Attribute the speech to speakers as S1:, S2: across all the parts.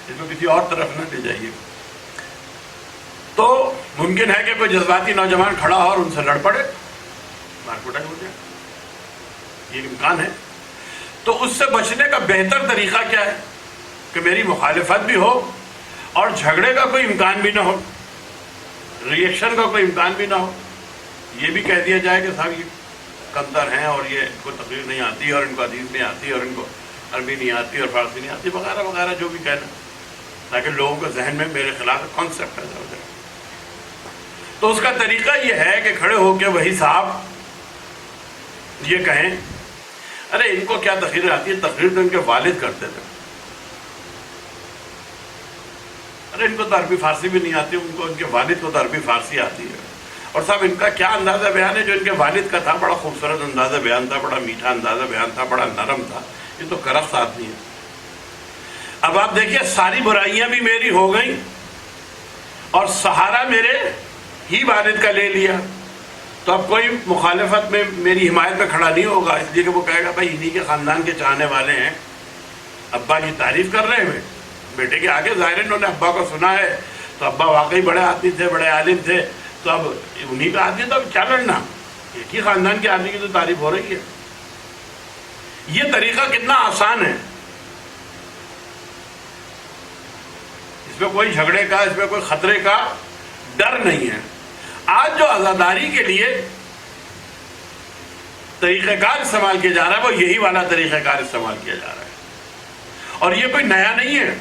S1: اس کو کسی اور طرف نہ لے جائیے. تو ممکن ہے کہ کوئی جذباتی نوجوان کھڑا ہو اور ان سے لڑ پڑے، مار کٹائی ہو جائے، یہ امکان ہے. تو اس سے بچنے کا بہتر طریقہ کیا ہے کہ میری مخالفت بھی ہو اور جھگڑے کا کوئی امکان بھی نہ ہو، ری ایکشن کا کوئی امکان بھی نہ ہو. یہ بھی کہہ دیا جائے کہ صاحب یہ کمتر ہیں اور یہ ان کو تقریر نہیں آتی اور ان کو حدیث نہیں آتی اور ان کو عربی نہیں آتی اور فارسی نہیں آتی وغیرہ وغیرہ جو بھی کہنا، تاکہ لوگوں کے ذہن میں میرے خلاف کانسیپٹ پیدا ہو جائے. تو اس کا طریقہ یہ ہے کہ کھڑے ہو کے وہی صاحب یہ کہیں ارے ان کو کیا تقریر آتی ہے، تقریر تو ان کے والد کرتے تھے. ارے ان کو تو عربی فارسی بھی نہیں آتی، ان کو ان کے والد کو تو عربی فارسی آتی ہے. اور صاحب ان کا کیا اندازہ بیان ہے جو ان کے والد کا تھا، بڑا خوبصورت اندازہ بیان تھا، بڑا میٹھا اندازہ بیان تھا، بڑا نرم تھا. یہ تو کرفس آدمی ہے. اب آپ دیکھیے ساری برائیاں بھی میری ہو گئیں اور سہارا میرے ہی والد کا لے لیا. تو اب کوئی مخالفت میں میری حمایت میں کھڑا نہیں ہوگا، اس لیے کہ وہ کہے گا بھائی انہی کے خاندان کے چاہنے والے ہیں، ابا کی تعریف کر رہے ہیں بیٹے کے آگے. ظاہر انہوں نے ابا کو سنا ہے تو ابا واقعی بڑے آدمی تھے، بڑے عالم تھے، تو اب انہی کا آدمی تو اب کیا لڑنا، ایک ہی خاندان کے آدمی کی تو تعریف ہو رہی ہے. یہ طریقہ کتنا آسان ہے، اس میں کوئی جھگڑے کا، اس میں کوئی خطرے کا ڈر نہیں ہے. آج جو عزاداری کے لیے طریقہ کار استعمال کیا جا رہا ہے وہ یہی والا طریقہ کار استعمال کیا جا رہا ہے. اور یہ کوئی نیا نہیں ہے،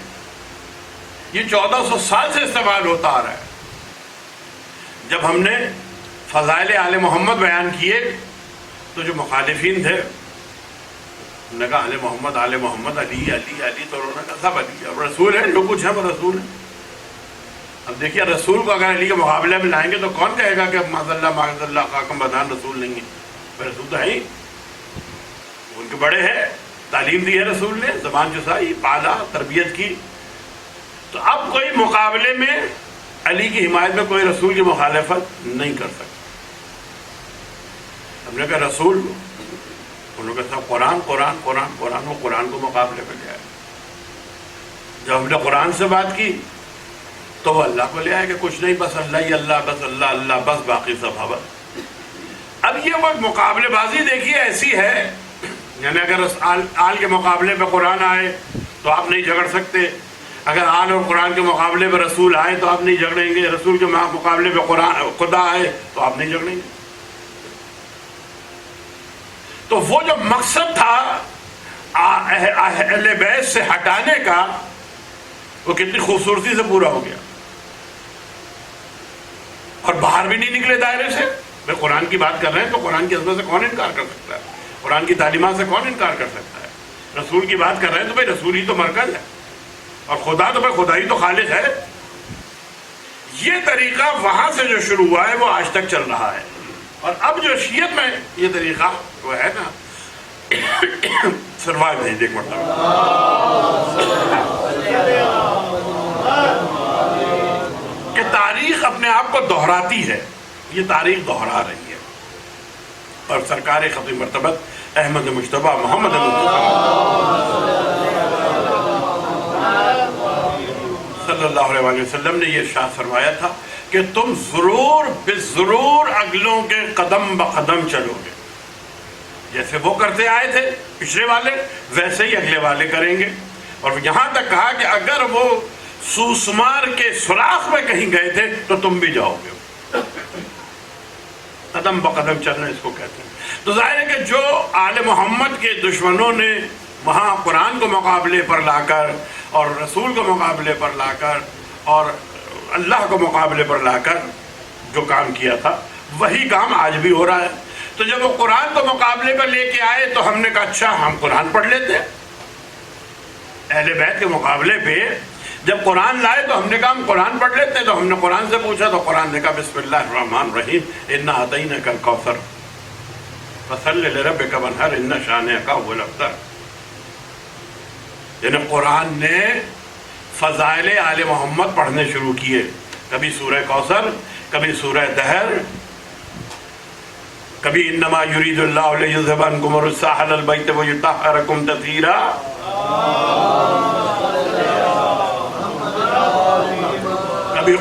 S1: یہ 1400 سال سے استعمال ہوتا آ رہا ہے. جب ہم نے فضائل آل محمد بیان کیے تو جو مخالفین تھے انہوں نے کہا آل محمد علی علی علی، تو انہوں نے کہا سب علی، اب رسول ہے، جو کچھ ہے وہ رسول ہے. اب دیکھیے رسول کو اگر علی کے مقابلے میں لائیں گے تو کون کہے گا کہ معاذ اللہ خاکم بدان رسول نہیں ہے؟ رسول تو ہے ہی، ان کے بڑے ہیں، تعلیم دی ہے رسول نے، زبان چسائی، پالا، تربیت کی. تو اب کوئی مقابلے میں علی کی حمایت میں کوئی رسول کی مخالفت نہیں کر سکتا. ہم نے کہا رسول، انہوں نے کہا قرآن قرآن قرآن قرآن، وہ قرآن کو مقابلے میں لے آئے. جب ہم نے قرآن سے بات کی تو وہ اللہ کو لے آئے کہ کچھ نہیں، بس اللہ ہی اللہ، بس اللہ اللہ، بس باقی سب ہوا. اب یہ وہ مقابلے بازی دیکھیے ایسی ہے، یعنی اگر آل کے مقابلے پہ قرآن آئے تو آپ نہیں جھگڑ سکتے، اگر آل اور قرآن کے مقابلے پہ رسول آئے تو آپ نہیں جھگڑیں گے، رسول کے مقابلے پہ قرآن خدا آئے تو آپ نہیں جھگڑیں گے. تو وہ جو مقصد تھا اہل بیت سے ہٹانے کا وہ کتنی خوبصورتی سے پورا ہو گیا، اور باہر بھی نہیں نکلے دائرے سے. میں قرآن کی بات کر رہے ہیں تو قرآن کی عظمت سے کون انکار کر سکتا ہے، قرآن کی تعلیمات سے کون انکار کر سکتا ہے. رسول کی بات کر رہے ہیں تو بھائی رسول ہی تو مرکز ہے، اور خدا تو بھائی خدا ہی تو خالق ہے. یہ طریقہ وہاں سے جو شروع ہوا ہے وہ آج تک چل رہا ہے. اور اب جو شیعت میں یہ طریقہ وہ ہے نا سروائیو نہیں دیکھ مرتبہ کہ تاریخ اپنے آپ کو دہراتی ہے، یہ تاریخ دہرا رہی ہے. اور سرکار خطیب مرتبت احمد مجتبیٰ محمد صلی اللہ علیہ وسلم نے یہ ارشاد فرمایا تھا کہ تم ضرور بضرور اگلوں کے قدم بقدم چلو گے. جیسے وہ کرتے آئے تھے پچھلے والے ویسے ہی اگلے والے کریں گے. اور یہاں تک کہا کہ اگر وہ سوسمار کے سوراخ میں کہیں گئے تھے تو تم بھی جاؤ گے. قدم بقدم چلنا اس کو کہتے ہیں. تو ظاہر ہے کہ جو آل محمد کے دشمنوں نے وہاں قرآن کو مقابلے پر لا کر اور رسول کو مقابلے پر لا کر اور اللہ کو مقابلے پر لا کر جو کام کیا تھا وہی کام آج بھی ہو رہا ہے. تو جب وہ قرآن کو مقابلے پر لے کے آئے تو ہم نے کہا اچھا ہم قرآن پڑھ لیتے. اہل بیت کے مقابلے پہ جب قرآن لائے تو ہم نے کہا ہم قرآن پڑھ لیتے. تو ہم نے قرآن سے پوچھا تو قرآن نے کہا بسم اللہ الرحمن الرحیم انا اعطیناک الکوثر فصل لربک وانحر ان شانئک هو الابتر. یعنی قرآن نے فضائل آل محمد پڑھنے شروع کیے، کبھی سورہ کوثر، کبھی سورہ دہر، کبھی انما یرید اللہ لیذھب عنکم الرجس اہل البیت ویطہرکم تطہیرا.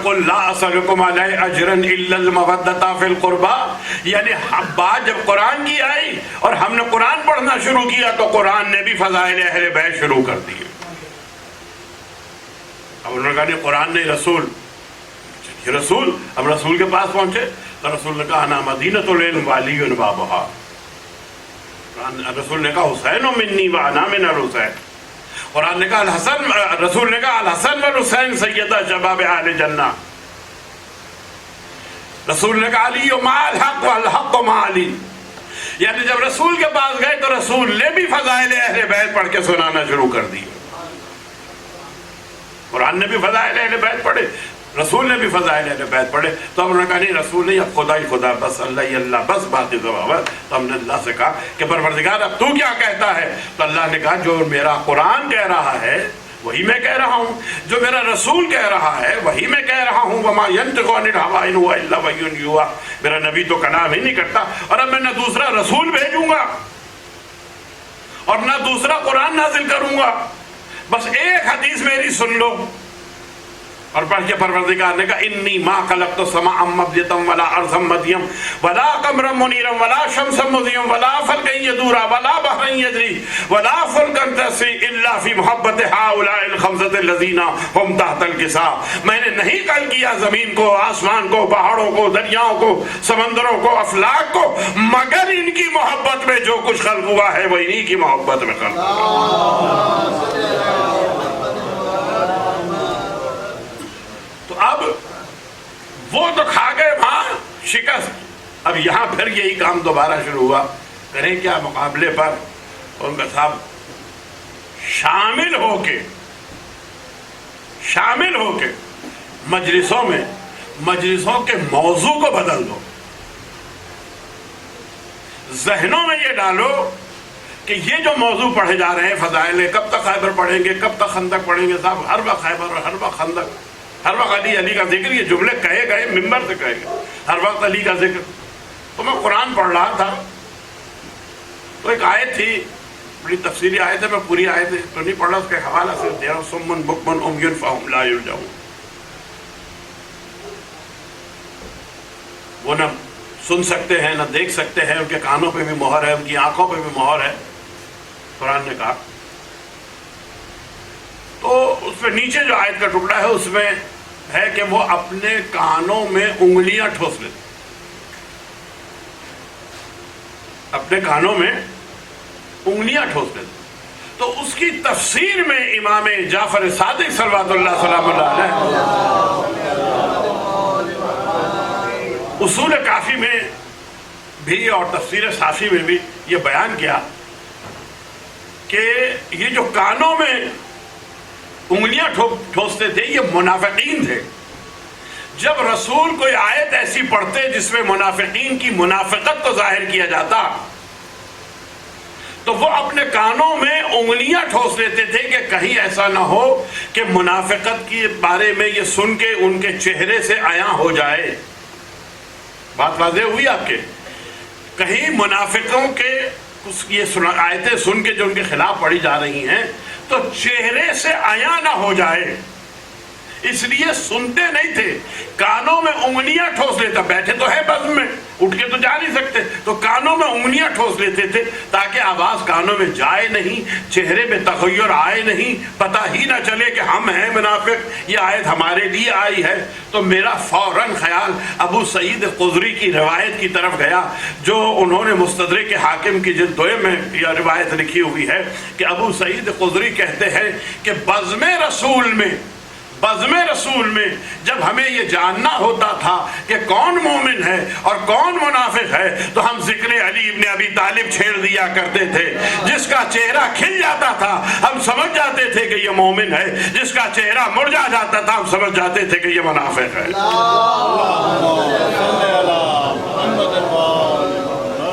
S1: قل لا اسألکم علیہ اجرا الا المودۃ فی القربى، یعنی بات جب قرآن کی آئی اور ہم نے قرآن پڑھنا شروع کیا تو قرآن نے بھی فضائل اہل بیت شروع کر دیے۔ اب انہوں نے کہا نہیں قرآن نہیں رسول، رسول، اب رسول کے پاس پہنچے تو رسول نے کہا انا مدینۃ العلم وعلی بابھا، رسول نے کہا حسین منی وانا من الحسین، قرآن نے کہا الحسن، رسول نے کہا الحسن والحسین سیدہ شباب اہل جنہ، رسول نے کہا علی مع الحق والحق مع علی، یعنی جب رسول کے پاس گئے تو رسول نے بھی فضائل اہل بیت پڑھ کے سنانا شروع کر دی۔ قرآن نے بھی فضائل اہل بیت پڑھے، رسول نے بھی فضائل اہل بیت پڑھے، تو ہم نے کہا نہیں رسول نہیں، اب خدا ہی خدا، بس اللہ ہی اللہ، بس باقی ضوابط۔ تو ہم نے اللہ سے کہا کہ پروردگار اب تو کیا کہتا ہے؟ تو اللہ نے کہا جو میرا قرآن کہہ رہا ہے وہی میں کہہ رہا ہوں، جو میرا رسول کہہ رہا ہے وہی میں کہہ رہا ہوں، وما ينطق عن الهوى ان هو الا وحی یوحی، میرا نبی تو کلام ہی نہیں کرتا، اور اب میں نہ دوسرا رسول بھیجوں گا اور نہ دوسرا قرآن نازل کروں گا، بس ایک حدیث میری سن لو۔ اور پڑھ کے پروردگار نے کہا انی ما خلقت السماء مبدتا ولا ارضا مدیم ولا قمرا منیرا ولا شمسا مضیئا ولا فلکا یدورا ولا بحرا یجری ولا فلکا تسری الا فی محبت ہؤلاء الخمسۃ الذین هم تحت الکساء، میں نے نہیں خلق کیا زمین کو، آسمان کو، پہاڑوں کو، دریاؤں کو، سمندروں کو، افلاک کو، مگر ان کی محبت میں جو کچھ خلق ہوا ہے وہ انہی کی محبت میں خلق ہوا۔ اب وہ تو کھا گئے وہاں شکست، اب یہاں پھر یہی کام دوبارہ شروع ہوا، کریں کیا مقابلے پر؟ ان کا صاحب شامل ہو کے مجلسوں میں مجلسوں کے موضوع کو بدل دو، ذہنوں میں یہ ڈالو کہ یہ جو موضوع پڑھے جا رہے ہیں فضائل، کب تک خیبر پڑھیں گے، کب تک خندق پڑھیں گے؟ صاحب ہر وقت خیبر اور ہر وقت خندق، ہر وقت علی علی کا ذکر، یہ جملے کہے گئے ممبر سے کہے گئے، ہر وقت علی کا ذکر۔ تو میں قرآن پڑھ رہا تھا تو ایک آیت تھی، بڑی تفصیلی آیت ہے، میں پوری آیت تو نہیں پڑھ رہا، اس کے حوالہ سے دے رہا ہوں، صم بکم عمی فہم لا یرجعون، وہ نہ سن سکتے ہیں نہ دیکھ سکتے ہیں، ان کے کانوں پہ بھی مہر ہے، ان کی آنکھوں پہ بھی مہر ہے، قرآن نے کہا۔ تو اس میں نیچے جو آیت کا ٹکڑا ہے اس میں ہے کہ وہ اپنے کانوں میں انگلیاں ٹھوس لیتے، اپنے کانوں میں انگلیاں ٹھوس لیتے۔ تو اس کی تفسیر میں امام جعفر صادق صلوات اللہ سلام اللہ علیہ اصول کافی میں بھی اور تفسیر صافی میں بھی یہ بیان کیا کہ یہ جو کانوں میں انگلیاں ٹھوستے تھے یہ منافقین تھے۔ جب رسول کوئی آیت ایسی پڑھتے جس میں منافقین کی منافقت کو ظاہر کیا جاتا تو وہ اپنے کانوں میں انگلیاں ٹھوس لیتے تھے کہ کہیں ایسا نہ ہو کہ منافقت کے بارے میں یہ سن کے ان کے چہرے سے عیاں ہو جائے۔ بات واضح ہوئی آپ کے؟ کہیں منافقوں کے یہ آیتیں سن کے جو ان کے خلاف پڑھی جا رہی ہیں تو چہرے سے عیاں نہ ہو جائے، اس لیے سنتے نہیں تھے، کانوں میں انگلیاں ٹھوس لیتا، بیٹھے تو ہے بزم میں، اٹھ کے تو جا نہیں سکتے، تو کانوں میں انگلیاں ٹھوس لیتے تھے تاکہ آواز کانوں میں جائے نہیں، چہرے میں تغیر آئے نہیں، پتہ ہی نہ چلے کہ ہم ہیں منافق، یہ آیت ہمارے لیے آئی ہے۔ تو میرا فوراً خیال ابو سعید خدری کی روایت کی طرف گیا، جو انہوں نے مستدرک حاکم کی جلد 2 میں یہ روایت لکھی ہوئی ہے کہ ابو سعید خدری کہتے ہیں کہ بزم رسول میں جب ہمیں یہ جاننا ہوتا تھا کہ کون مومن ہے اور کون منافق ہے تو ہم ذکر علی ابن ابی طالب چھیڑ دیا کرتے تھے، جس کا چہرہ کھل جاتا تھا ہم سمجھ جاتے تھے کہ یہ مومن ہے، جس کا چہرہ مرجھا جاتا تھا ہم سمجھ جاتے تھے کہ یہ منافق ہے۔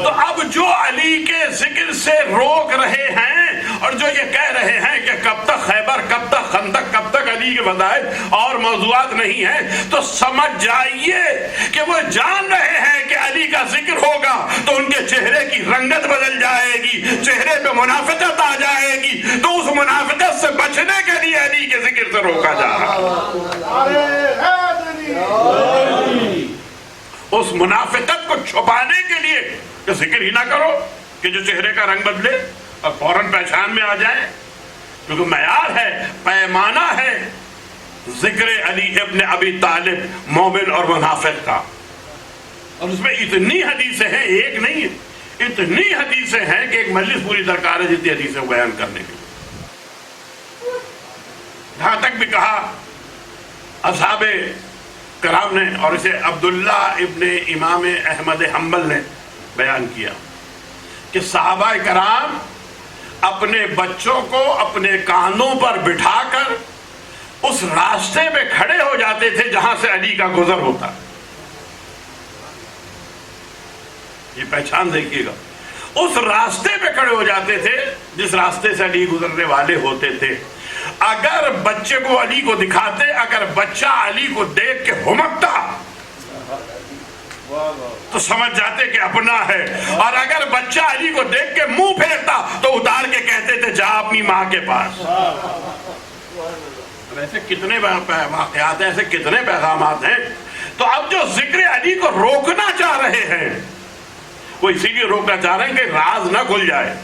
S1: تو اب جو علی کے ذکر سے روک رہے ہیں اور جو یہ کہہ رہے ہیں کہ کب تک خیبر، کب تک خندق، کب تک علی کے فضائل اور موضوعات نہیں ہیں، تو سمجھ جائیے کہ وہ جان رہے ہیں کہ علی کا ذکر ہوگا تو ان کے چہرے کی رنگت بدل جائے گی، چہرے پہ منافقت آ جائے گی، تو اس منافقت سے بچنے کے لیے علی کے ذکر سے روکا جا رہا ہے۔ اس منافقت کو چھپانے کے لیے کہ ذکر ہی نہ کرو کہ جو چہرے کا رنگ بدلے اور فوراً پہچان میں آ جائے، کیونکہ معیار ہے، پیمانہ ہے ذکر علی ابن ابی طالب مومن اور منافق کا. اور اس میں اتنی حدیثیں ہیں، ایک نہیں ہے، اتنی حدیثیں ہیں کہ ایک مجلس پوری درکار ہے جتنی حدیثیں بیان کرنے کے لیے. یہاں تک بھی کہا اصحاب کرام نے، اور اسے عبداللہ ابن امام احمد حنبل نے بیان کیا کہ صحابہ کرام اپنے بچوں کو اپنے کاندھوں پر بٹھا کر اس راستے پہ کھڑے ہو جاتے تھے جہاں سے علی کا گزر ہوتا. یہ پہچان دیکھیے گا، اس راستے پہ کھڑے ہو جاتے تھے جس راستے سے علی گزرنے والے ہوتے تھے. اگر بچے کو علی کو دکھاتے، اگر بچہ علی کو دیکھ کے ہمکتا تو سمجھ جاتے کہ اپنا ہے، اور اگر بچہ علی کو دیکھ کے منہ پھیرتا تو اتار کے کہتے تھے جا اپنی ماں کے پاس. ایسے کتنے واقعات ہیں، ایسے کتنے پیغامات ہیں. تو اب جو ذکر علی کو روکنا چاہ رہے ہیں وہ اسی لیے روکنا چاہ رہے ہیں کہ راز نہ کھل جائے،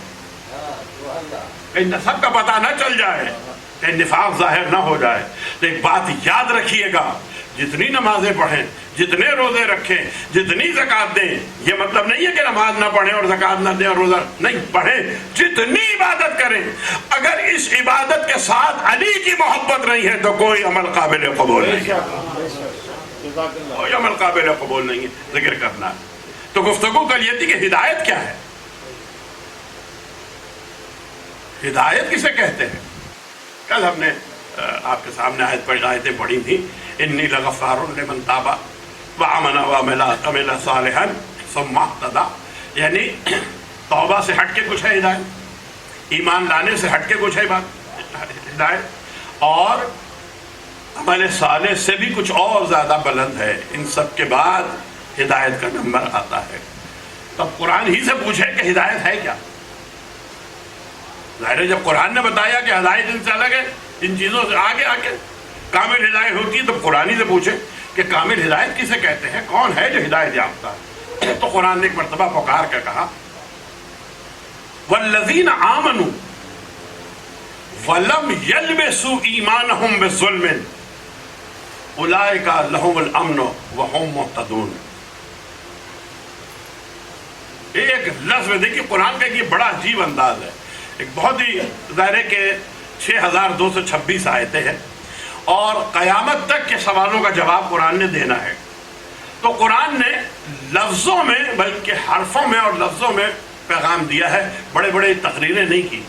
S1: کہ نسب کا پتہ نہ چل جائے، کہ نفاق ظاہر نہ ہو جائے. تو ایک بات یاد رکھیے گا، جتنی نمازیں پڑھیں، جتنے روزے رکھیں، جتنی زکوٰۃ دیں، یہ مطلب نہیں ہے کہ نماز نہ پڑھیں اور زکوٰۃ نہ دیں اور روزہ نہیں پڑھیں. جتنی عبادت کریں، اگر اس عبادت کے ساتھ علی کی محبت نہیں ہے تو کوئی عمل قابل قبول نہیں ہے، کوئی عمل قابل قبول نہیں ہے ذکر کرنا. تو گفتگو کل یہ تھی کہ ہدایت کیا ہے، ہدایت کسے کہتے ہیں. کل ہم نے آپ کے سامنے آیتیں پڑھی تھی، انی لغفار لمن تاب وآمن وعمل صالحا ثم اہتدی. یعنی توبہ سے ہٹ کے کچھ ہے ہدایت، ایمان لانے سے ہٹ کے کچھ ہے ہدایت، اور عمل صالح سے بھی کچھ اور زیادہ بلند ہے. ان سب کے بعد ہدایت کا نمبر آتا ہے. تب قرآن ہی سے پوچھے کہ ہدایت ہے کیا. ظاہر ہے جب قرآن نے بتایا کہ ہدایت ان سے الگ ہے، ان چیزوں سے آگے کامل ہدایت ہوتی ہے، تو قرآن ہی سے پوچھے کہ کامل ہدایت کسے کہتے ہیں، کون ہے جو ہدایت یافتہ ہے. تو قرآن نے ایک مرتبہ پکار کے کہا والذین آمنوا ولم یلبسوا ایمانہم بظلم اولئک لہم الامن وہم مہتدون. ایک لفظ میں دیکھیے قرآن کا یہ بڑا عجیب انداز ہے. ایک بہت ہی ظاہر ہے کہ 6226 آیتیں ہیں اور قیامت تک کے سوالوں کا جواب قرآن نے دینا ہے. تو قرآن نے لفظوں میں بلکہ حرفوں میں اور لفظوں میں پیغام دیا ہے. بڑے بڑے تقریریں نہیں کی،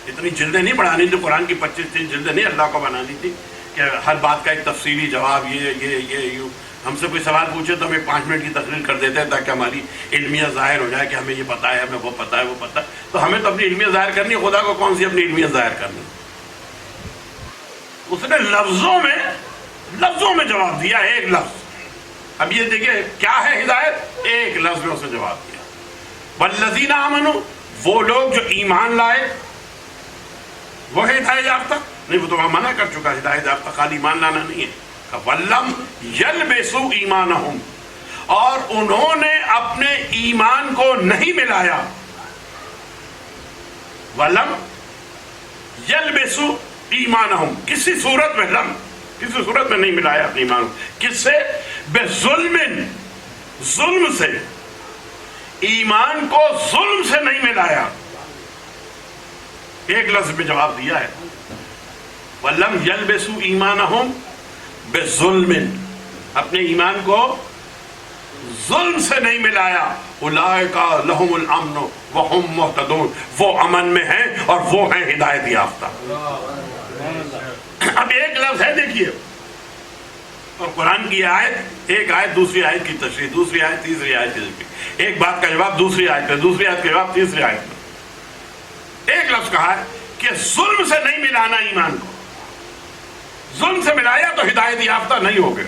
S1: اتنی جلدیں نہیں بڑھانی تھی. قرآن کی 25-30 جلدیں نہیں اللہ کو بنانی تھی کہ ہر بات کا ایک تفصیلی جواب. یہ ہم سے کوئی سوال پوچھے تو ہم 5 منٹ کی تقریر کر دیتے ہیں تاکہ ہماری علمیت ظاہر ہو جائے کہ ہمیں یہ پتہ ہے، ہمیں وہ پتہ ہے، وہ پتہ ہے. تو ہمیں تو اپنی علمیت ظاہر کرنی ہے، خدا کو کون سی اپنی علمیت ظاہر کرنی. اس نے لفظوں میں جواب دیا، ایک لفظ. اب یہ دیکھیں کیا ہے ہدایت، ایک لفظ میں اسے جواب دیا. والذین آمنوا، وہ لوگ جو ایمان لائے وہ ہے ہدایت یافتہ. نہیں، وہ تو وہاں منع کر چکا، ہدایت یافتہ خالی ایمان لانا نہیں ہے. وَلَمْ يَلْبِسُوا ایمانہم، اور انہوں نے اپنے ایمان کو نہیں ملایا. وَلَمْ يَلْبِسُوا ایمانہم، کسی صورت میں نہیں ملایا اپنے ایمان. کس سے؟ بظلم، ظلم سے. ایمان کو ظلم سے نہیں ملایا. ایک لفظ میں جواب دیا ہے، وَلَمْ يَلْبِسُوا ایمانہم بظلم، اپنے ایمان کو ظلم سے نہیں ملایا. اولئک لہم الامن وہم مہتدون، وہ امن میں ہیں اور وہ ہیں ہدایت یافتہ. اب ایک لفظ ہے دیکھیے، اور قرآن کی آیت، ایک آیت دوسری آیت کی تشریح، دوسری آیت تیسری آیت کی تشریح، ایک بات کا جواب دوسری آیت میں، دوسری آیت کا جواب تیسری آیت میں. ایک لفظ کہا ہے کہ ظلم سے نہیں ملانا ایمان کو. ظلم سے ملایا تو ہدایت یافتہ نہیں ہو گئے.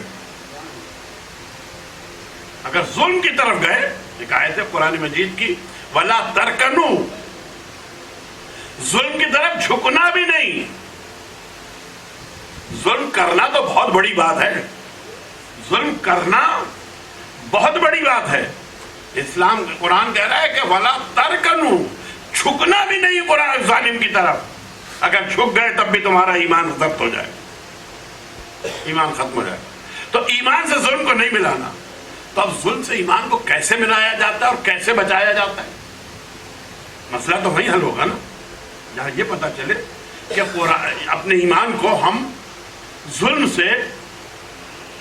S1: اگر ظلم کی طرف گئے، ایک آیت ہے قرآن مجید کی، وَلَا تَرْكَنُوا، ظلم کی طرف جھکنا بھی نہیں. ظلم کرنا تو بہت بڑی بات ہے، ظلم کرنا بہت بڑی بات ہے. اسلام قرآن کہہ رہا ہے کہ وَلَا تَرْكَنُوا، جھکنا بھی نہیں قرآن ظالم کی طرف. اگر جھک گئے تب بھی تمہارا ایمان ضبط ہو جائے، ایمان ختم ہو جائے. تو ایمان سے ظلم کو نہیں ملانا. تو اب ظلم سے ایمان کو کیسے ملایا جاتا ہے اور کیسے بچایا جاتا ہے؟ مسئلہ تو وہی حل ہوگا نا جہاں یہ پتا چلے کہ اپنے ایمان کو ہم ظلم سے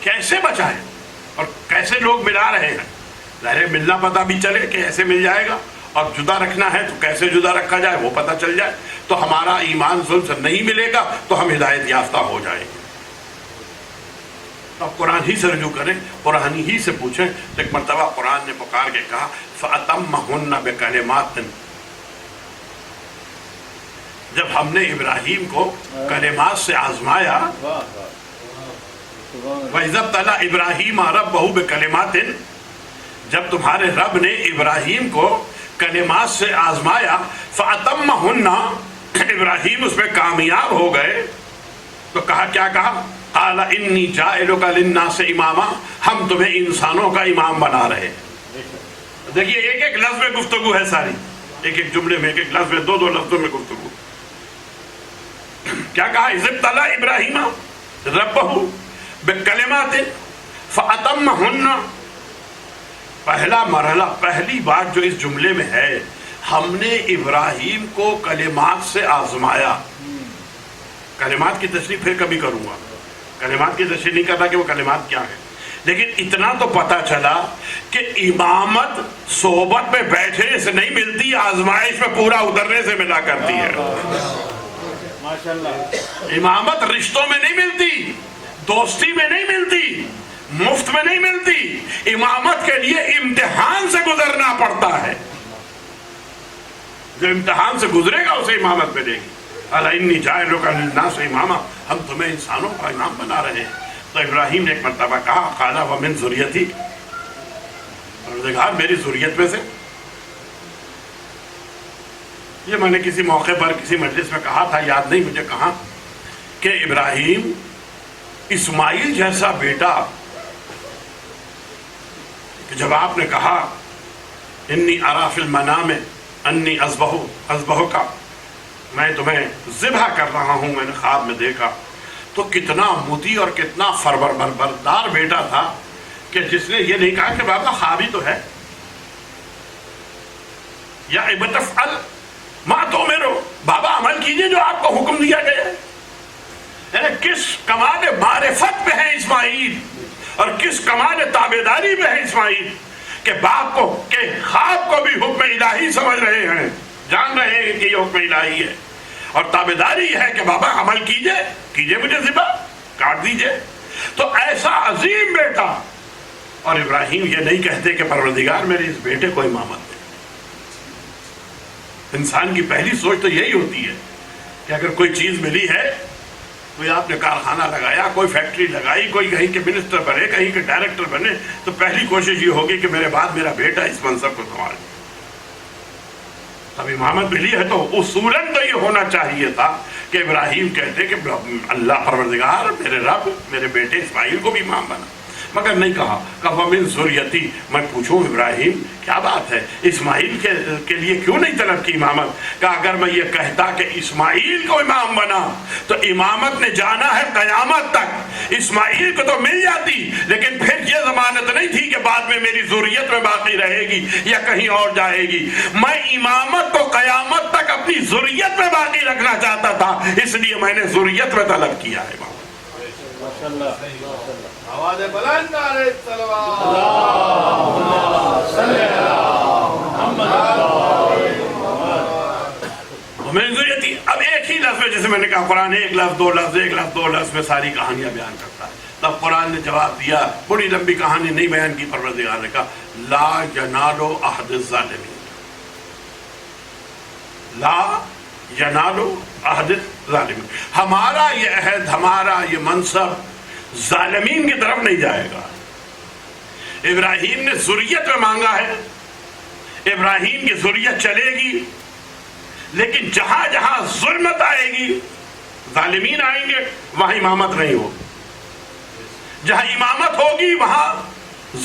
S1: کیسے بچائیں اور کیسے لوگ ملا رہے ہیں. ظاہر ملنا پتہ بھی چلے کہ ایسے مل جائے گا، اور جدا رکھنا ہے تو کیسے جدا رکھا جائے وہ پتہ چل جائے، تو ہمارا ایمان ظلم سے نہیں ملے گا تو ہم ہدایت یافتہ ہو جائیں گے. اب قرآن ہی سے رجوع کریں، قرآن ہی سے پوچھیں. تو ایک مرتبہ قرآن نے پکار کے کہا فَأَتَمَّهُنَّ بِكَلِمَاتٍ، جب ہم نے ابراہیم کو کلمات سے آزمایا، وَإِذَا ابْتَلَىٰ إِبْرَاهِيمَ رَبَّهُ بِكَلِمَاتٍ، جب تمہارے رب نے ابراہیم کو کلمات سے آزمایا، فَأَتَمَّهُنَّ، ابراہیم اس میں کامیاب ہو گئے. تو کہا کیا کہا؟ قَالَ إِنِّي جَاعِلُكَ لِلنَّاسِ إِمَامًا، ہم تمہیں انسانوں کا امام بنا رہے. دیکھیے ایک ایک لفظ میں گفتگو ہے ساری، ایک ایک جملے میں، ایک ایک لفظ میں، دو دو لفظوں میں گفتگو. کیا کہا؟ اِذِ ابْتَلَىٰ إِبْرَاهِيمَ رَبَّهُ بِكَلِمَاتٍ فَأَتَمَّهُنَّ. پہلا مرحلہ، پہلی بات جو اس جملے میں ہے، ہم نے ابراہیم کو کلمات سے آزمایا. کلمات کی تشریح پھر کبھی کروں گا، کلمات کی تشریح نہیں کرتا کہ وہ کلمات کیا ہیں، لیکن اتنا تو پتا چلا کہ امامت صحبت میں بیٹھنے سے نہیں ملتی، آزمائش میں پورا اترنے سے ملا کرتی ہے. امامت رشتوں میں نہیں ملتی، دوستی میں نہیں ملتی، مفت میں نہیں ملتی. امامت کے لیے امتحان سے گزرنا پڑتا ہے. جو امتحان سے گزرے گا اسے امامت ملے گی. اَلَا إِنِّي جَاعِلُكَ لِلنَّاسِ إِمَامًا، ہم تمہیں انسانوں کا امام بنا رہے ہیں. تو ابراہیم نے ایک مرتبہ کہا قَالَ وَمِن ذُرِّيَّتِي، پروردگار میری ذریت میں سے. یہ میں نے کسی موقع پر کسی مجلس میں کہا تھا، یاد نہیں مجھے کہاں، کہ ابراہیم اسماعیل جیسا بیٹا، کہ جب آپ نے کہا انی ارا فی المنام انی اذبحک، میں تمہیں ذبح کر رہا ہوں، میں نے خواب میں دیکھا، تو کتنا مطیع اور کتنا فربردار بیٹا تھا کہ جس نے یہ نہیں کہا کہ بابا خواب ہی تو ہے، یا ابت افعل ما تؤمر، بابا عمل کیجئے جو آپ کو حکم دیا گیا ہے. یعنی کس کمال معرفت میں ہے اسماعیل اور کس کمال تابعداری میں ہے اسماعیل کہ باپ کو کہ خواب کو بھی حکم الہی سمجھ رہے ہیں، جان رہے ہیں کہ یہ حکم الہی ہے، اور تابعداری ہے کہ بابا عمل کیجئے مجھے ذبح کاٹ دیجئے. تو ایسا عظیم بیٹا، اور ابراہیم یہ نہیں کہتے کہ پروردگار میرے اس بیٹے کو امامت دے. انسان کی پہلی سوچ تو یہی ہوتی ہے کہ اگر کوئی چیز ملی ہے، کوئی آپ نے کارخانہ لگایا، کوئی فیکٹری لگائی، کوئی کہیں کے منسٹر بنے، کہیں کے ڈائریکٹر بنے، تو پہلی کوشش یہ ہوگی کہ میرے بعد میرا بیٹا اس منصب کو سنبھالے. اب امامت ملی ہے تو اصولاً تو یہ ہونا چاہیے تھا کہ ابراہیم کہتے کہ اللہ پروردگار میرے رب میرے بیٹے اسماعیل کو بھی امام بنا، مگر نہیں کہا. وَمِن ذُرِّيَّتِي، میں پوچھوں ابراہیم کیا بات ہے، اسماعیل کے لیے کیوں نہیں طلب کی امامت؟ کہ اگر میں یہ کہتا کہ اسماعیل کو امام بنا تو امامت نے جانا ہے قیامت تک، اسماعیل کو تو مل جاتی، لیکن پھر یہ ضمانت نہیں تھی کہ بعد میں میری ذریت میں باقی رہے گی یا کہیں اور جائے گی. میں امامت کو قیامت تک اپنی ذریت میں باقی رکھنا چاہتا تھا، اس لیے میں نے ذریت میں طلب کیا ہے.
S2: آواز بلند علیہ الصلوات.
S1: اب ایک ہی لفظ میں، جیسے میں نے کہا قرآن ایک لفظ دو لفظ میں ساری کہانیاں بیان کرتا ہے. تب قرآن نے جواب دیا، بڑی لمبی کہانی نہیں بیان کی، پروردگار نے کہا لا ینال عہد الظالمین، لا ینال عہد الظالمین، ہمارا یہ عہد، ہمارا یہ منصب ظالمین کی طرف نہیں جائے گا. ابراہیم نے ذریت میں مانگا ہے، ابراہیم کی ذریت چلے گی، لیکن جہاں جہاں ظلمت آئے گی، ظالمین آئیں گے، وہاں امامت نہیں ہوگی. جہاں امامت ہوگی وہاں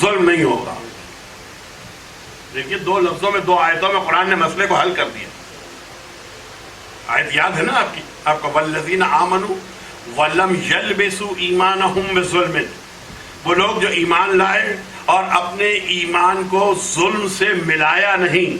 S1: ظلم نہیں ہوگا. دیکھیے 2 لفظوں میں 2 آیتوں میں قرآن نے مسئلے کو حل کر دیا. آیت یاد ہے نا آپ کی؟ آپ کو والذین آمنوا ولم یلبسوا ایمانہم بظلم، وہ لوگ جو ایمان لائے اور اپنے ایمان کو ظلم سے ملایا نہیں،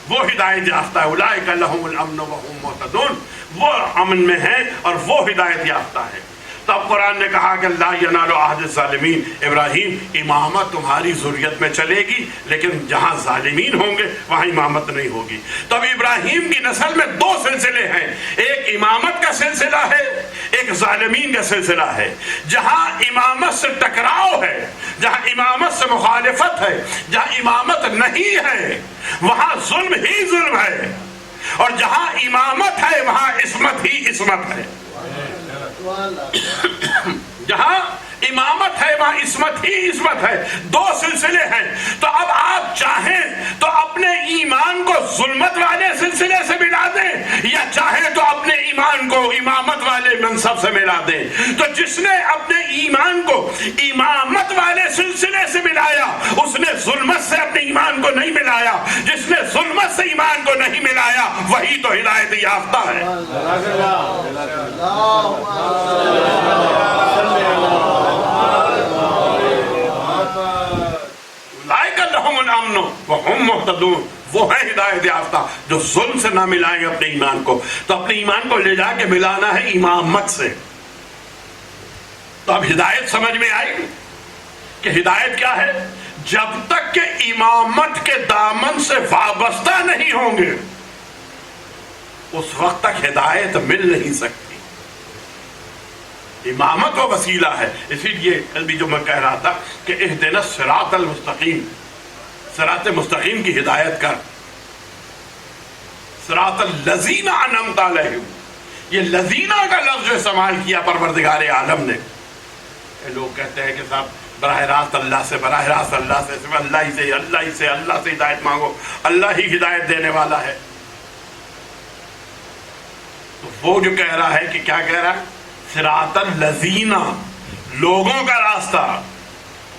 S1: وہ ہدایت یافتہ ہے. اولئک لہم الامن وہم مہتدون، وہ امن میں ہیں اور وہ ہدایت یافتہ ہے. تب قرآن نے کہا کہ لا ینال عہد الظالمین، ابراہیم امامت تمہاری ذریت میں چلے گی لیکن جہاں ظالمین ہوں گے وہاں امامت نہیں ہوگی. تب ابراہیم کی نسل میں 2 سلسلے ہیں، ایک امامت کا سلسلہ ہے، ایک ظالمین کا سلسلہ ہے. جہاں امامت سے ٹکراؤ ہے، جہاں امامت سے مخالفت ہے، جہاں امامت نہیں ہے وہاں ظلم ہی ظلم ہے، اور جہاں امامت ہے وہاں عصمت ہی عصمت ہے. جہاں امامت ہے وہاں عصمت ہی عصمت ہے. 2 سلسلے ہیں. تو اب آپ چاہیں تو اپنے ایمان کو ظلمت والے سلسلے سے ملا دیں، یا چاہیں تو اپنے ایمان کو امامت والے منصب سے ملا دیں. تو جس نے اپنے ایمان کو امامت والے سلسلے سے ملایا اس نے ظلمت سے اپنے ایمان کو نہیں ملایا. جس نے ظلمت سے ایمان کو نہیں ملایا وہی تو ہدایت یافتہ ہے. وہم مہتدون، وہ ہے ہدایت یافتہ جو ظلم سے نہ ملائیں گے اپنے ایمان کو. تو اپنے ایمان کو لے جا کے ملانا ہے امامت سے. تو اب ہدایت سمجھ میں آئی کہ ہدایت کیا ہے؟ جب تک کہ امامت کے دامن سے وابستہ نہیں ہوں گے اس وقت تک ہدایت مل نہیں سکتی. امامت و وسیلہ ہے. اسی لیے کل بھی جو میں کہہ رہا تھا کہ اہدنا الصراط المستقیم، صراط مستقیم کی ہدایت کر. صراط الذین انعمت علیہم، یہ لذینہ کا لفظ جو استعمال کیا پروردگار عالم نے. لوگ کہتے ہیں کہ صاحب براہ راست اللہ سے، براہ راست اللہ سے، صرف اللہ ہی سے، اللہ ہی سے، اللہ سے ہدایت مانگو، اللہ ہی ہدایت دینے والا ہے. تو وہ جو کہہ رہا ہے کہ کیا کہہ رہا ہے؟ صراط الذین، لوگوں کا راستہ.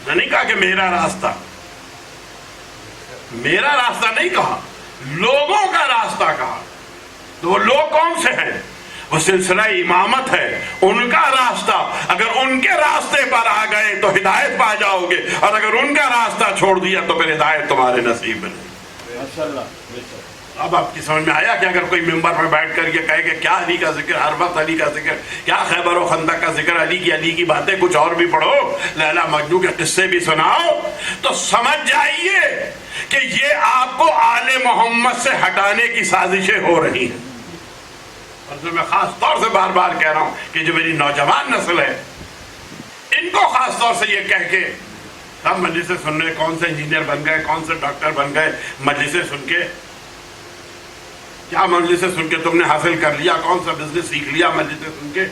S1: نہیں کہا کہ میرا راستہ، میرا راستہ نہیں کہا، لوگوں کا راستہ کہا. تو وہ لوگ کون سے ہیں؟ وہ سلسلہ امامت ہے، ان کا راستہ. اگر ان کے راستے پر آ گئے تو ہدایت پا جاؤ گے، اور اگر ان کا راستہ چھوڑ دیا تو پھر ہدایت تمہارے نصیب میں نہیں. اب آپ کی سمجھ میں آیا کہ اگر کوئی ممبر پر بیٹھ کر یہ کہے کہ کیا علی کا ذکر، ہر وقت علی کا ذکر، کیا خیبر و خندق کا ذکر، علی کی باتیں کچھ اور بھی پڑھو، لیلا مجنو کے قصے بھی سناؤ، تو سمجھ جائیے کہ یہ آپ کو آل محمد سے ہٹانے کی سازشیں ہو رہی ہیں. اور جو میں خاص طور سے بار بار کہہ رہا ہوں کہ جو میری نوجوان نسل ہے ان کو خاص طور سے یہ کہہ کے سب مجلسیں سن رہے، کون سے انجینئر بن گئے، کون سے ڈاکٹر بن گئے مجلسیں سن کے. کیا مجلسیں سن کے تم نے حاصل کر لیا؟ کون سا بزنس سیکھ لیا مجلسیں سن کے؟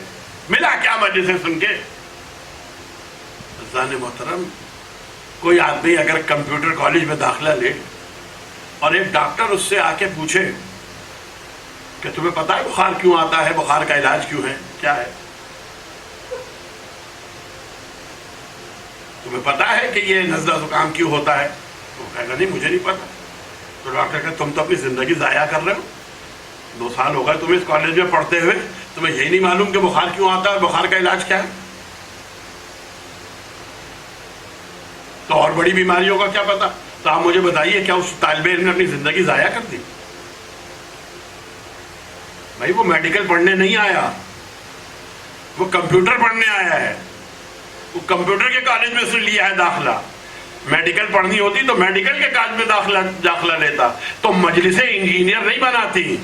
S1: ملا کیا مجلسیں سن کے؟ عزیزان محترم، کوئی آدمی اگر کمپیوٹر کالج میں داخلہ لے اور ایک ڈاکٹر اس سے آ کے پوچھے کہ تمہیں پتا ہے بخار کیوں آتا ہے، بخار کا علاج کیوں ہے، کیا ہے؟ تمہیں پتا ہے کہ یہ نزلہ زکام کیوں ہوتا ہے؟ تو وہ کہے گا نہیں مجھے نہیں پتا. تو ڈاکٹر کہے تم تو اپنی زندگی ضائع کر رہے ہو، 2 سال ہو گئے تمہیں اس کالج میں پڑھتے ہوئے، تمہیں یہی نہیں معلوم کہ بخار کیوں آتا ہے اور بخار کا علاج کیا ہے؟ تو اور بڑی بیماریوں کا کیا پتا؟ تو آپ مجھے بتائیے کیا اس طالب علم نے اپنی زندگی ضائع کر دی؟ بھائی وہ میڈیکل پڑھنے نہیں آیا، وہ کمپیوٹر پڑھنے آیا ہے. وہ کمپیوٹر کے کالج میں اس نے لیا ہے داخلہ. میڈیکل پڑھنی ہوتی تو میڈیکل کے کالج میں داخلہ لیتا. تو مجلسیں انجینئر نہیں بناتی،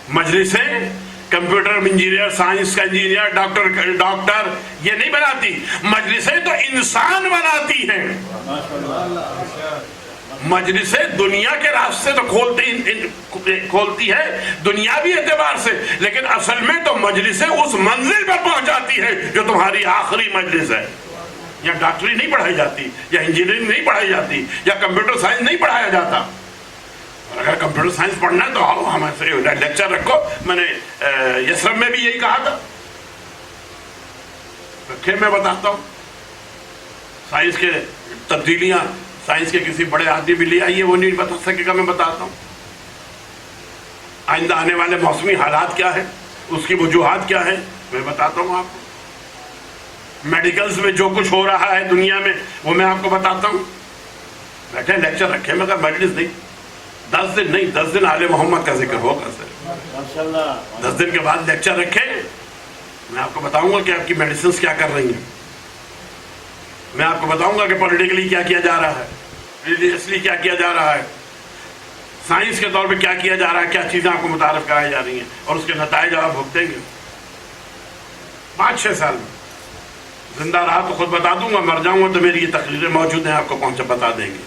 S1: مجلسیں کمپیوٹر انجینئر، سائنس کا انجینئر، ڈاکٹر یہ نہیں بناتی. مجلسیں تو انسان بناتی ہیں. مجلسیں دنیا کے راستے تو کھولتی ہے دنیاوی اعتبار سے، لیکن اصل میں تو مجلسیں اس منزل پر پہنچاتی ہے جو تمہاری آخری مجلس ہے. یا ڈاکٹری نہیں پڑھائی جاتی، یا انجینئرنگ نہیں پڑھائی جاتی، یا کمپیوٹر سائنس نہیں پڑھایا جاتا. اگر کمپیوٹر سائنس پڑھنا ہے تو آؤ ہمارے سے لیکچر رکھو. میں نے یسرف میں بھی یہی کہا تھا رکھے میں بتاتا ہوں. سائنس کے تبدیلیاں سائنس کے کسی بڑے آدمی بھی لے آئیے، وہ نہیں بتا سکے گا، میں بتاتا ہوں. آئندہ آنے والے موسمی حالات کیا ہے، اس کی وجوہات کیا ہے، میں بتاتا ہوں آپ کو. میڈیکلز میں جو کچھ ہو رہا ہے دنیا میں وہ میں آپ کو بتاتا ہوں. بیٹھے لیکچر رکھے مگر میڈیکلز نہیں. 10 دن نہیں، 10 دن آل محمد کا ذکر ہوگا سر. 10 دن کے بعد لیکچر رکھے، میں آپ کو بتاؤں گا کہ آپ کی میڈیسنز کیا کر رہی ہیں. میں آپ کو بتاؤں گا کہ پولیٹیکلی کیا کیا جا رہا ہے، ریلیجیسلی کیا کیا جا رہا ہے، سائنس کے طور پہ کیا کیا جا رہا ہے، کیا چیزیں آپ کو متعارف کرائی جا رہی ہیں، اور اس کے نتائج آپ بھگتیں گے. 5-6 سال میں زندہ رہا تو خود بتا دوں گا، مر جاؤں گا تو میری یہ تقریریں موجود ہیں، آپ کو بتا دیں گے.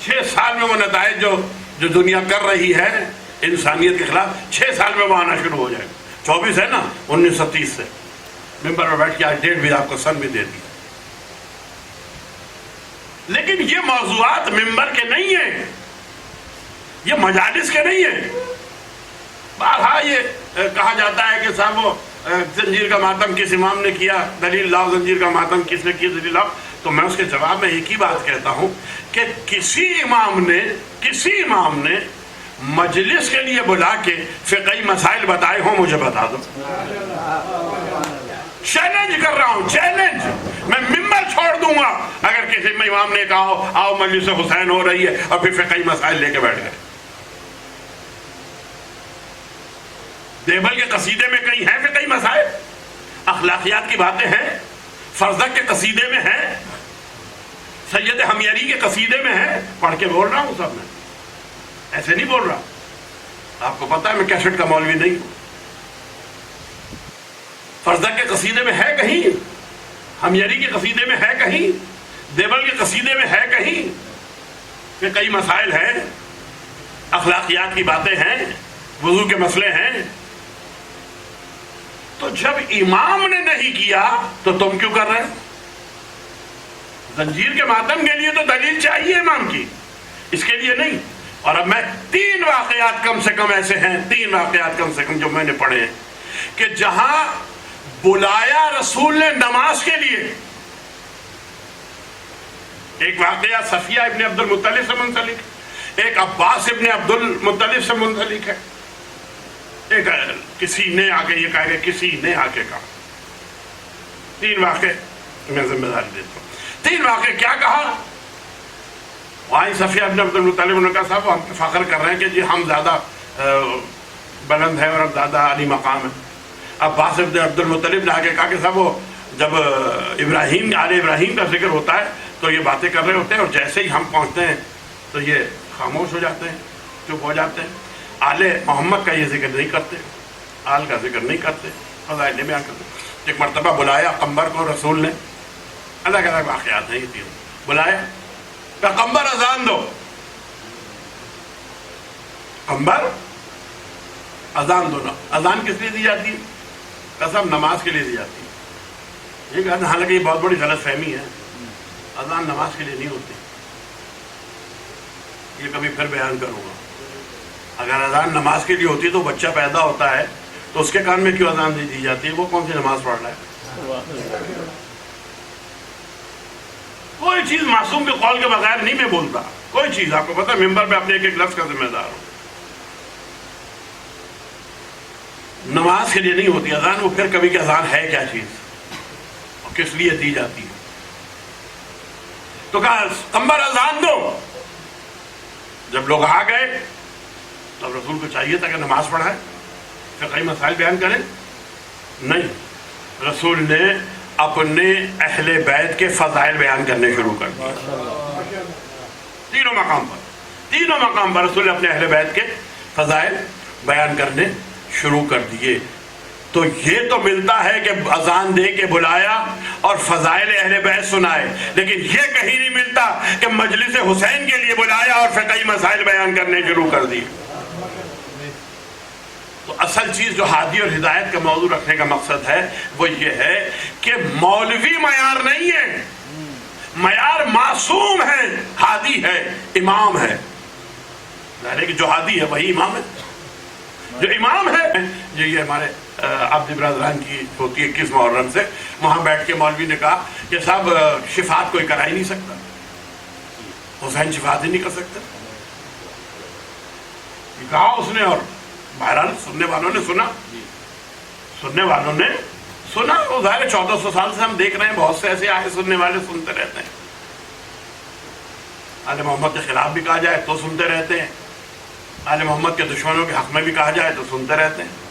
S1: 6 سال میں وہ نتائج جو دنیا کر رہی ہے انسانیت کے خلاف، 6 سال میں وہ آنا شروع ہو جائے گا. 24 ہے نا، 1930 سے ممبر پر بیٹھ کے آج ڈیٹ بھی آپ کو سن بھی دے دی. لیکن یہ موضوعات ممبر کے نہیں ہیں، یہ مجالس کے نہیں ہیں. بارہا یہ کہا جاتا ہے کہ صاحب وہ زنجیر کا ماتم کس امام نے کیا، دلیل لاؤ زنجیر کا ماتم کس نے کیا، دلیل لاؤ. تو میں اس کے جواب میں ایک ہی بات کہتا ہوں کہ کسی امام نے مجلس کے لیے بلا کے فقہی مسائل بتائے ہوں، مجھے بتا دو. چیلنج کر رہا ہوں، چیلنج. میں ممبر چھوڑ دوں گا اگر کسی امام نے کہا آؤ مجلس حسین ہو رہی ہے اور پھر فقہی مسائل لے کے بیٹھ گئے. دیوبند کے قصیدے میں کہیں ہیں فقہی مسائل؟ اخلاقیات کی باتیں ہیں، فرزدق کے قصیدے میں ہیں، سید ہمیری کے قصیدے میں ہیں. پڑھ کے بول رہا ہوں سب، میں ایسے نہیں بول رہا. آپ کو پتا ہے میں کیسٹ کا مولوی نہیں ہوں. فرزدق کے قصیدے میں ہے کہیں، ہمیری کے قصیدے میں ہے کہیں، دیوبند کے قصیدے میں ہے کہیں کہ کئی مسائل ہیں، اخلاقیات کی باتیں ہیں، وضو کے مسئلے ہیں. تو جب امام نے نہیں کیا تو تم کیوں کر رہے ہیں؟ زنجیر کے ماتم کے لیے تو دلیل چاہیے امام کی، اس کے لیے نہیں. اور اب میں 3 واقعات کم سے کم ایسے ہیں، 3 واقعات کم سے کم جو میں نے پڑھے ہیں کہ جہاں بلایا رسول نے نماز کے لیے. ایک واقعہ صفیہ ابن عبد المطلب سے منسلک، ایک عباس ابن عبد المطلب سے منسلک ہے، ایک کسی نے آ کے یہ کہا کہ کسی نے آ کے کہا. 3 واقعے میں ذمہ داری دیتا ہوں. 3 واقعے کیا کہا؟ وہاں صفیہ ابن عبد المطلب نے کہا صاحب ہم فخر کر رہے ہیں کہ جی ہم زیادہ بلند ہیں اور ہم زیادہ عالی مقام ہیں. عباس ابن عبد المطلب نے آ کے کہا کہ صاحب وہ جب آل ابراہیم کا ذکر ہوتا ہے تو یہ باتیں کر رہے ہوتے ہیں اور جیسے ہی ہم پہنچتے ہیں تو یہ خاموش ہو جاتے ہیں، چپ ہو جاتے ہیں. آل محمد کا یہ ذکر نہیں کرتے، آل کا ذکر نہیں کرتے، فضائل بیان کرتے. ایک مرتبہ بلایا قمبر کو رسول نے، الگ الگ واقعات ہیں یہ 3. بلایا کہ قمبر اذان دو. قمبر اذان دو. نا اذان کس لیے دی جاتی ہے؟ قسم نماز کے لیے دی جاتی ہے. یہ کہتے ہیں حالانکہ یہ بہت بڑی غلط فہمی ہے، اذان نماز کے لیے نہیں ہوتی. یہ کبھی پھر بیان کروں گا. اگر اذان نماز کے لیے ہوتی تو بچہ پیدا ہوتا ہے تو اس کے کان میں کیوں اذان دی جاتی ہے؟ وہ کون سی نماز پڑھ رہا ہے؟ کوئی چیز معصوم کے قول کے بغیر نہیں میں بولتا. کوئی چیز آپ کو پتا ممبر پہ اپنے ایک ایک لفظ کا ذمہ دار ہوں. نماز کے لیے نہیں ہوتی اذان. وہ پھر کبھی کہ اذان ہے کیا چیز اور کس لیے دی جاتی ہے؟ تو کہا قمبر اذان دو. جب لوگ آ گئے تو رسول کو چاہیے تھا کہ نماز پڑھائے، فقہی مسائل بیان کریں. نہیں، رسول نے اپنے اہل بیت کے فضائل بیان کرنے شروع کر دیے. تینوں مقام پر رسول نے اپنے اہل بیت کے فضائل بیان کرنے شروع کر دیے. تو یہ تو ملتا ہے کہ اذان دے کے بلایا اور فضائل اہل بیت سنائے، لیکن یہ کہیں نہیں ملتا کہ مجلس حسین کے لیے بلایا اور فقہی مسائل بیان کرنے شروع کر دیے. تو اصل چیز جو ہادی اور ہدایت کا موضوع رکھنے کا مقصد ہے وہ یہ ہے کہ مولوی معیار نہیں ہے، معیار معصوم ہے، ہادی ہے، امام ہے. ظاہر ہے کہ جو ہادی ہے وہی امام ہے. جو امام ہے یہ ہمارے عبد برادران کی ہوتی ہے 21 محرم سے، وہاں بیٹھ کے مولوی نے کہا کہ صاحب شفاعت کوئی کرا ہی نہیں سکتا، حسین شفاعت ہی نہیں کر سکتا، یہ کہا اس نے، اور بہرحال سننے والوں نے سنا، وہ ظاہر 1400 سال سے ہم دیکھ رہے ہیں بہت سے ایسے آئے سننے والے سنتے رہتے ہیں، آل محمد کے خلاف بھی کہا جائے تو سنتے رہتے ہیں، آل محمد کے دشمنوں کے حق میں بھی کہا جائے تو سنتے رہتے ہیں۔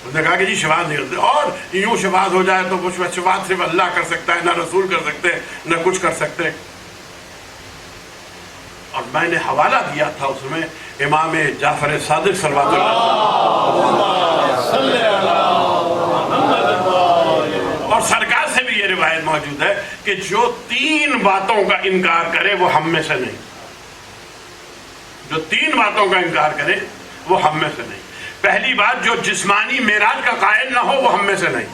S1: اس نے کہا کہ جی شفاعت نہیں کرتے، اور یوں شفاعت ہو جائے تو کچھ شفاعت صرف اللہ کر سکتا ہے، نہ رسول کر سکتے نہ کچھ کر سکتے۔ اور میں نے حوالہ دیا تھا اس میں امام جعفر صادق صلوات اور سرکار سے بھی یہ روایت موجود ہے کہ جو 3 باتوں کا انکار کرے وہ ہم میں سے نہیں، جو 3 باتوں کا انکار کرے وہ ہم میں سے نہیں۔ پہلی بات، جو جسمانی معراج کا قائل نہ ہو وہ ہم میں سے نہیں،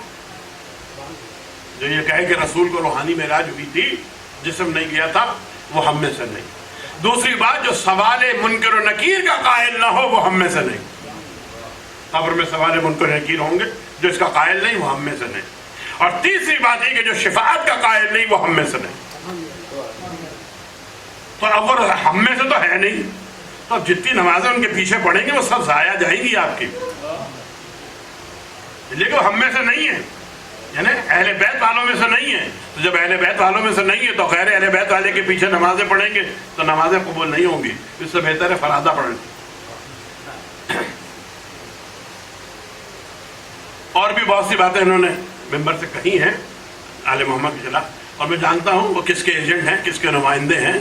S1: جو یہ کہے کہ رسول کو روحانی معراج ہوئی تھی جسم نہیں گیا تھا وہ ہم میں سے نہیں۔ دوسری بات، جو سوال منکر و نکیر کا قائل نہ ہو وہ ہم میں سے نہیں، قبر میں سوال منکر و نکیر ہوں گے، جو اس کا قائل نہیں وہ ہم میں سے نہیں۔ اور تیسری بات یہ کہ جو شفاعت کا قائل نہیں وہ ہم میں سے نہیں۔ تو اب وہ ہم میں سے تو ہے نہیں، تو جتنی نمازیں ان کے پیچھے پڑھیں گے وہ سب ضائع جائیں گی آپ کی، لیکن وہ ہم میں سے نہیں ہے، یعنی اہل بیت والوں میں سے نہیں ہے۔ تو جب اہل بیت والوں میں سے نہیں ہے تو غیر اہل بیت والے کے پیچھے نمازیں پڑھیں گے تو نمازیں قبول نہیں ہوں گی، اس سے بہتر ہے فرادہ پڑھ لیں۔ اور بھی بہت سی باتیں انہوں نے ممبر سے کہی ہیں آل محمد کے خلاف، اور میں جانتا ہوں وہ کس کے ایجنٹ ہیں، کس کے نمائندے ہیں،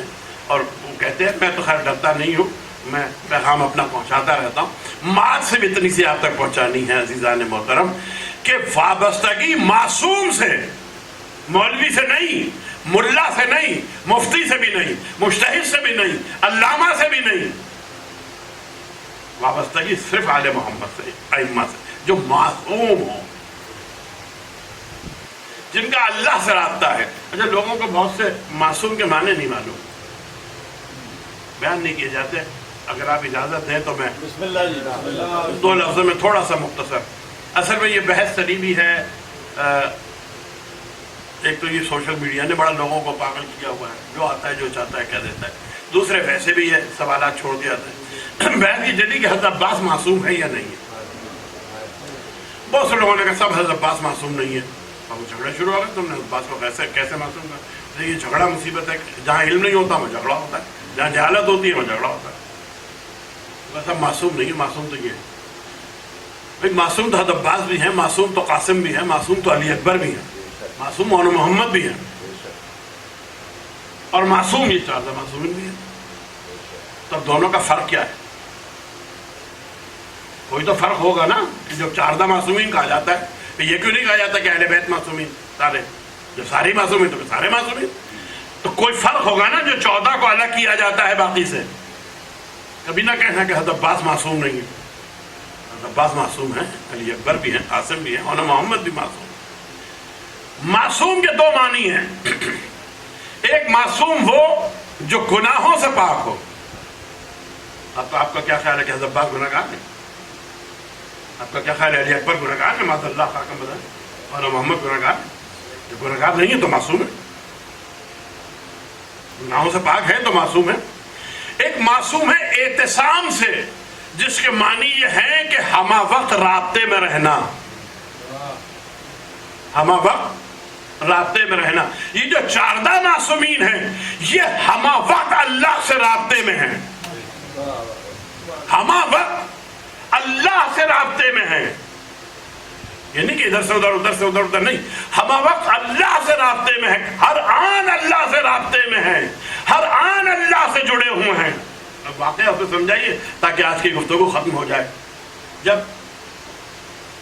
S1: اور وہ کہتے ہیں میں تو خیر ڈرتا نہیں ہوں، میں پیغام اپنا پہنچاتا رہتا ہوں۔ بات صرف اتنی سی آپ تک پہنچانی ہے عزیزان محترم کہ وابستگی معصوم سے، مولوی سے نہیں، ملا سے نہیں، مفتی سے بھی نہیں، مجتہد سے بھی نہیں، علامہ سے بھی نہیں، وابستگی صرف آل محمد سے، ائمہ سے، جو معصوم ہوں، جن کا اللہ سے رابطہ ہے۔ اچھا، لوگوں کو بہت سے معصوم کے معنی نہیں معلوم، بیان نہیں کیے جاتے، اگر آپ اجازت دیں تو میں
S2: بسم اللہ جی، بسم اللہ۔
S1: 2 لفظوں میں تھوڑا سا مختصر۔ اصل میں یہ بحث چلی بھی ہے، ایک تو یہ سوشل میڈیا نے بڑا لوگوں کو پاگل کیا ہوا ہے، جو آتا ہے جو چاہتا ہے کہہ دیتا ہے، دوسرے ویسے بھی ہے سوالات چھوڑ دیا جاتے ہیں۔ بحث یہ چلی کہ حضرت عباس معصوم ہے یا نہیں ہے۔ بہت سے لوگوں نے کہا سب حضرت عباس معصوم نہیں ہے، اور وہ جھگڑا شروع ہو گیا، تم نے عباس کو کیسے معصوم کہا؟ یہ جھگڑا مصیبت ہے، جہاں علم نہیں ہوتا وہاں جھگڑا ہوتا ہے، جہاں جہالت ہوتی ہے وہاں جھگڑا ہوتا ہے۔ سب معصوم نہیں ہے، معصوم تو یہ ہے بھائی، معصوم تو حضرت عباس بھی ہیں، معصوم تو قاسم بھی ہیں، معصوم تو علی اکبر بھی ہیں، معصوم مولانا محمد بھی ہیں، اور معصوم یہ 4 معصومین بھی ہیں۔ تب دونوں کا فرق کیا ہے؟ کوئی تو فرق ہوگا نا، کہ جو 4 معصومین کہا جاتا ہے، یہ کیوں نہیں کہا جاتا کہ اہل بیت معصومین سارے، جو سارے معصومین تو سارے معصومین؟ تو کوئی فرق ہوگا نا جو 14 کو الگ کیا جاتا ہے باقی سے۔ کبھی نہ کہنا کہ حضرت عباس معصوم نہیں ہے، حضرت عباس معصوم ہیں، علی اکبر بھی ہیں، قاسم بھی ہیں، اور محمد بھی معصوم۔ معصوم کے 2 معنی ہیں، ایک معصوم وہ جو گناہوں سے پاک ہو۔ اب آپ کا کیا خیال ہے کہ حضرت عباس گناہگار نہیں؟ آپ کا کیا خیال ہے علی اکبر گناہگار ہے؟ معاذ اللہ خاکم بدن، اور محمد گناہگار ہے؟ جو گناہگار نہیں ہے تو معصوم ہے، گناہوں سے پاک ہے تو معصوم ہے۔ ایک معصوم ہے اعتصام سے، جس کے معنی یہ ہے کہ ہمہ وقت رابطے میں رہنا، ہمہ وقت رابطے میں رہنا۔ یہ جو 14 معصومین ہیں یہ ہمہ وقت اللہ سے رابطے میں ہیں، ہمہ وقت اللہ سے رابطے میں ہیں، یعنی کہ ادھر سے ادھر، ادھر سے ادھر، ادھر نہیں، ہمہ وقت اللہ سے رابطے میں ہیں، ہر آن اللہ سے رابطے میں ہیں، ہر آن اللہ سے جڑے ہوئے ہیں۔ اب واقعہ آپ کو سمجھائیے تاکہ آج کی گفتگو ختم ہو جائے۔ جب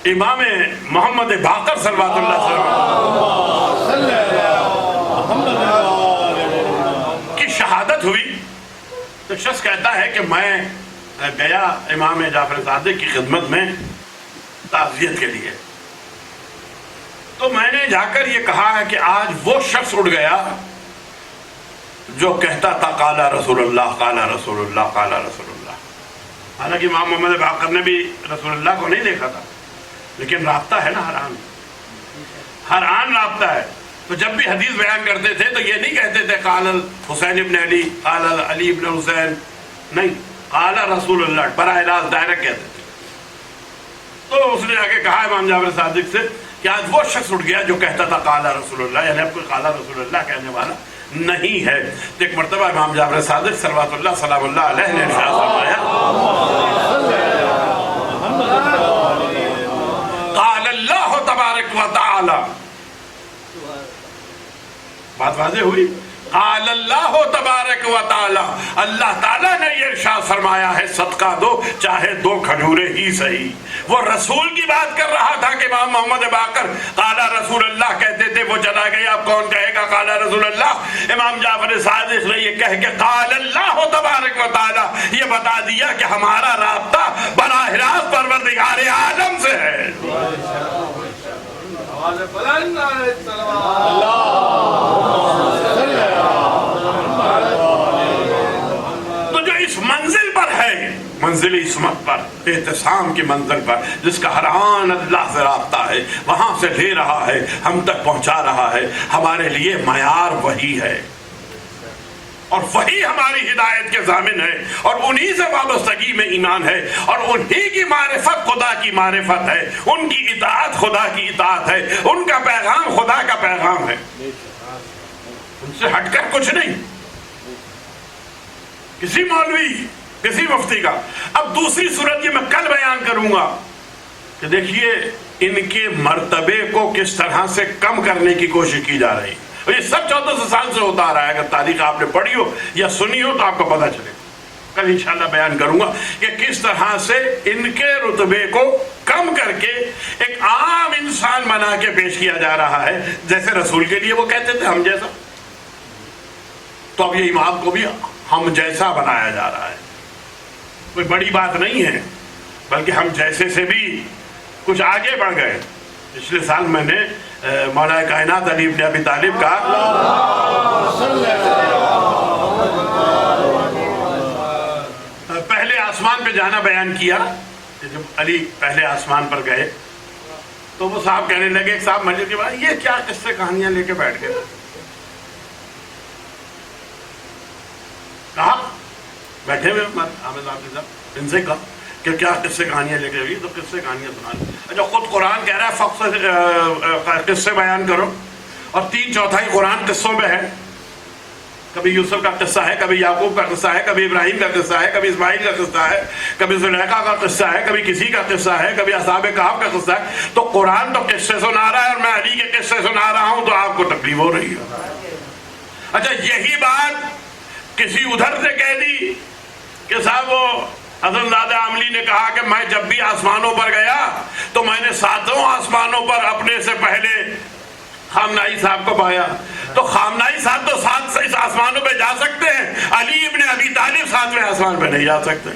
S1: امام محمد باقر صلوات اللہ کی شہادت ہوئی تو شخص کہتا ہے کہ میں گیا امام جعفر صادق کی خدمت میں تعزیت کے لیے، تو میں نے جا کر یہ کہا ہے کہ آج وہ شخص اٹھ گیا جو کہتا تھا قال رسول اللہ، قال رسول اللہ، قال رسول اللہ، حالانکہ امام محمد باقر نے بھی رسول اللہ کو نہیں دیکھا تھا، لیکن رابطہ ہے نا ہر آن رابطہ ہے. تو جب بھی حدیث بیان کرتے تھے تو یہ نہیں کہتے تھے قال حسین ابن علی، قال علی ابن حسین، نہیں، قال رسول اللہ، براہ راست ڈائریکٹ کہتے تھے. تو اس نے آ کے کہا امام جعفر صادق سے کہ آج وہ شخص اٹھ گیا جو کہتا تھا قال رسول اللہ، یعنی اب کوئی قال رسول اللہ کہنے والا نہیں ہے. تو ایک مرتبہ امام جعفر صادق صلوات اللہ سلام اللہ علیہ نے ارشاد فرمایا قال اللہ تبارک و تعالی، بات واضح ہوئی، قال اللہ تبارک و تعالی، اللہ تعالیٰ نے یہ ارشاد فرمایا ہے صدقہ دو چاہے 2 کھجوریں ہی صحیح. وہ رسول کی بات کر رہا تھا کہ امام محمد باقر قال رسول اللہ کہتے تھے، وہ چلا گیا، اب کون کہے گا قال رسول اللہ؟ امام جعفر صادق نے یہ کہہ کے قال اللہ تبارک و تعالی یہ بتا دیا کہ ہمارا رابطہ براہ راست پروردگار عالم سے ہے. تو جو اس منزل پر ہے، منزل عصمت پر، اعتصام کی منزل پر، جس کا ہر آن اللہ سے رابطہ ہے، وہاں سے لے رہا ہے، ہم تک پہنچا رہا ہے، ہمارے لیے معیار وہی ہے اور وہی ہماری ہدایت کے ضامن ہے، اور انہی سے وابستگی میں ایمان ہے، اور انہی کی معرفت خدا کی معرفت ہے، ان کی اطاعت خدا کی اطاعت ہے، ان کا پیغام خدا کا پیغام ہے، ان سے ہٹ کر کچھ نہیں کسی مولوی کسی مفتی کا. اب دوسری صورت یہ میں کل بیان کروں گا کہ دیکھیے ان کے مرتبے کو کس طرح سے کم کرنے کی کوشش کی جا رہی ہے. یہ سب 1400 سال سے ہوتا آ رہا ہے. اگر تاریخ آپ نے پڑھی ہو یا سنی ہو تو آپ کو پتہ چلے. کل انشاءاللہ بیان کروں گا کہ کس طرح سے ان کے رتبے کو کم کر کے ایک عام انسان بنا کے پیش کیا جا رہا ہے. جیسے رسول کے لیے وہ کہتے تھے ہم جیسا، تو اب یہ امام کو بھی ہم جیسا بنایا جا رہا ہے. کوئی بڑی بات نہیں ہے، بلکہ ہم جیسے سے بھی کچھ آگے بڑھ گئے. پچھلے سال میں نے مولا کائنات علی ابن ابی طالب کا پہلے آسمان پہ جانا بیان کیا. جب علی پہلے آسمان پر گئے تو وہ صاحب کہنے لگے، ایک صاحب مسجد کے بعد، یہ کیا قصے کہانیاں لے کے بیٹھ گئے. کہا بیٹھے ہوئے حامد صاحب ان سے کہا کہ کیا قصے کہانیاں لے کے ہوئی، تو قصے کہانیاں سنا. اچھا خود قرآن کہہ رہا ہے فقط قصے بیان کرو، اور 3/4 قرآن قصوں میں ہے. کبھی یوسف کا قصہ ہے، کبھی یعقوب کا قصہ ہے، کبھی ابراہیم کا قصہ ہے، کبھی اسماعیل کا قصہ ہے، کبھی زلیخا کا قصہ ہے، کبھی کسی کا قصہ ہے، کبھی اصحاب کہف کا قصہ ہے. تو قرآن تو قصے سنا رہا ہے اور میں علی کے قصے سنا رہا ہوں، تو آپ کو تکلیف ہو رہی ہے. اچھا یہی بات کسی ادھر سے کہہ دی کہ صاحب وہ حضرت زادہ عاملی نے کہا کہ میں جب بھی آسمانوں پر گیا تو میں نے 7 آسمانوں پر اپنے سے پہلے خامنائی صاحب کو پایا. تو خامنائی صاحب تو 7 آسمانوں پہ جا سکتے ہیں، علی ابن ابی طالب 7ویں آسمان پہ نہیں جا سکتے.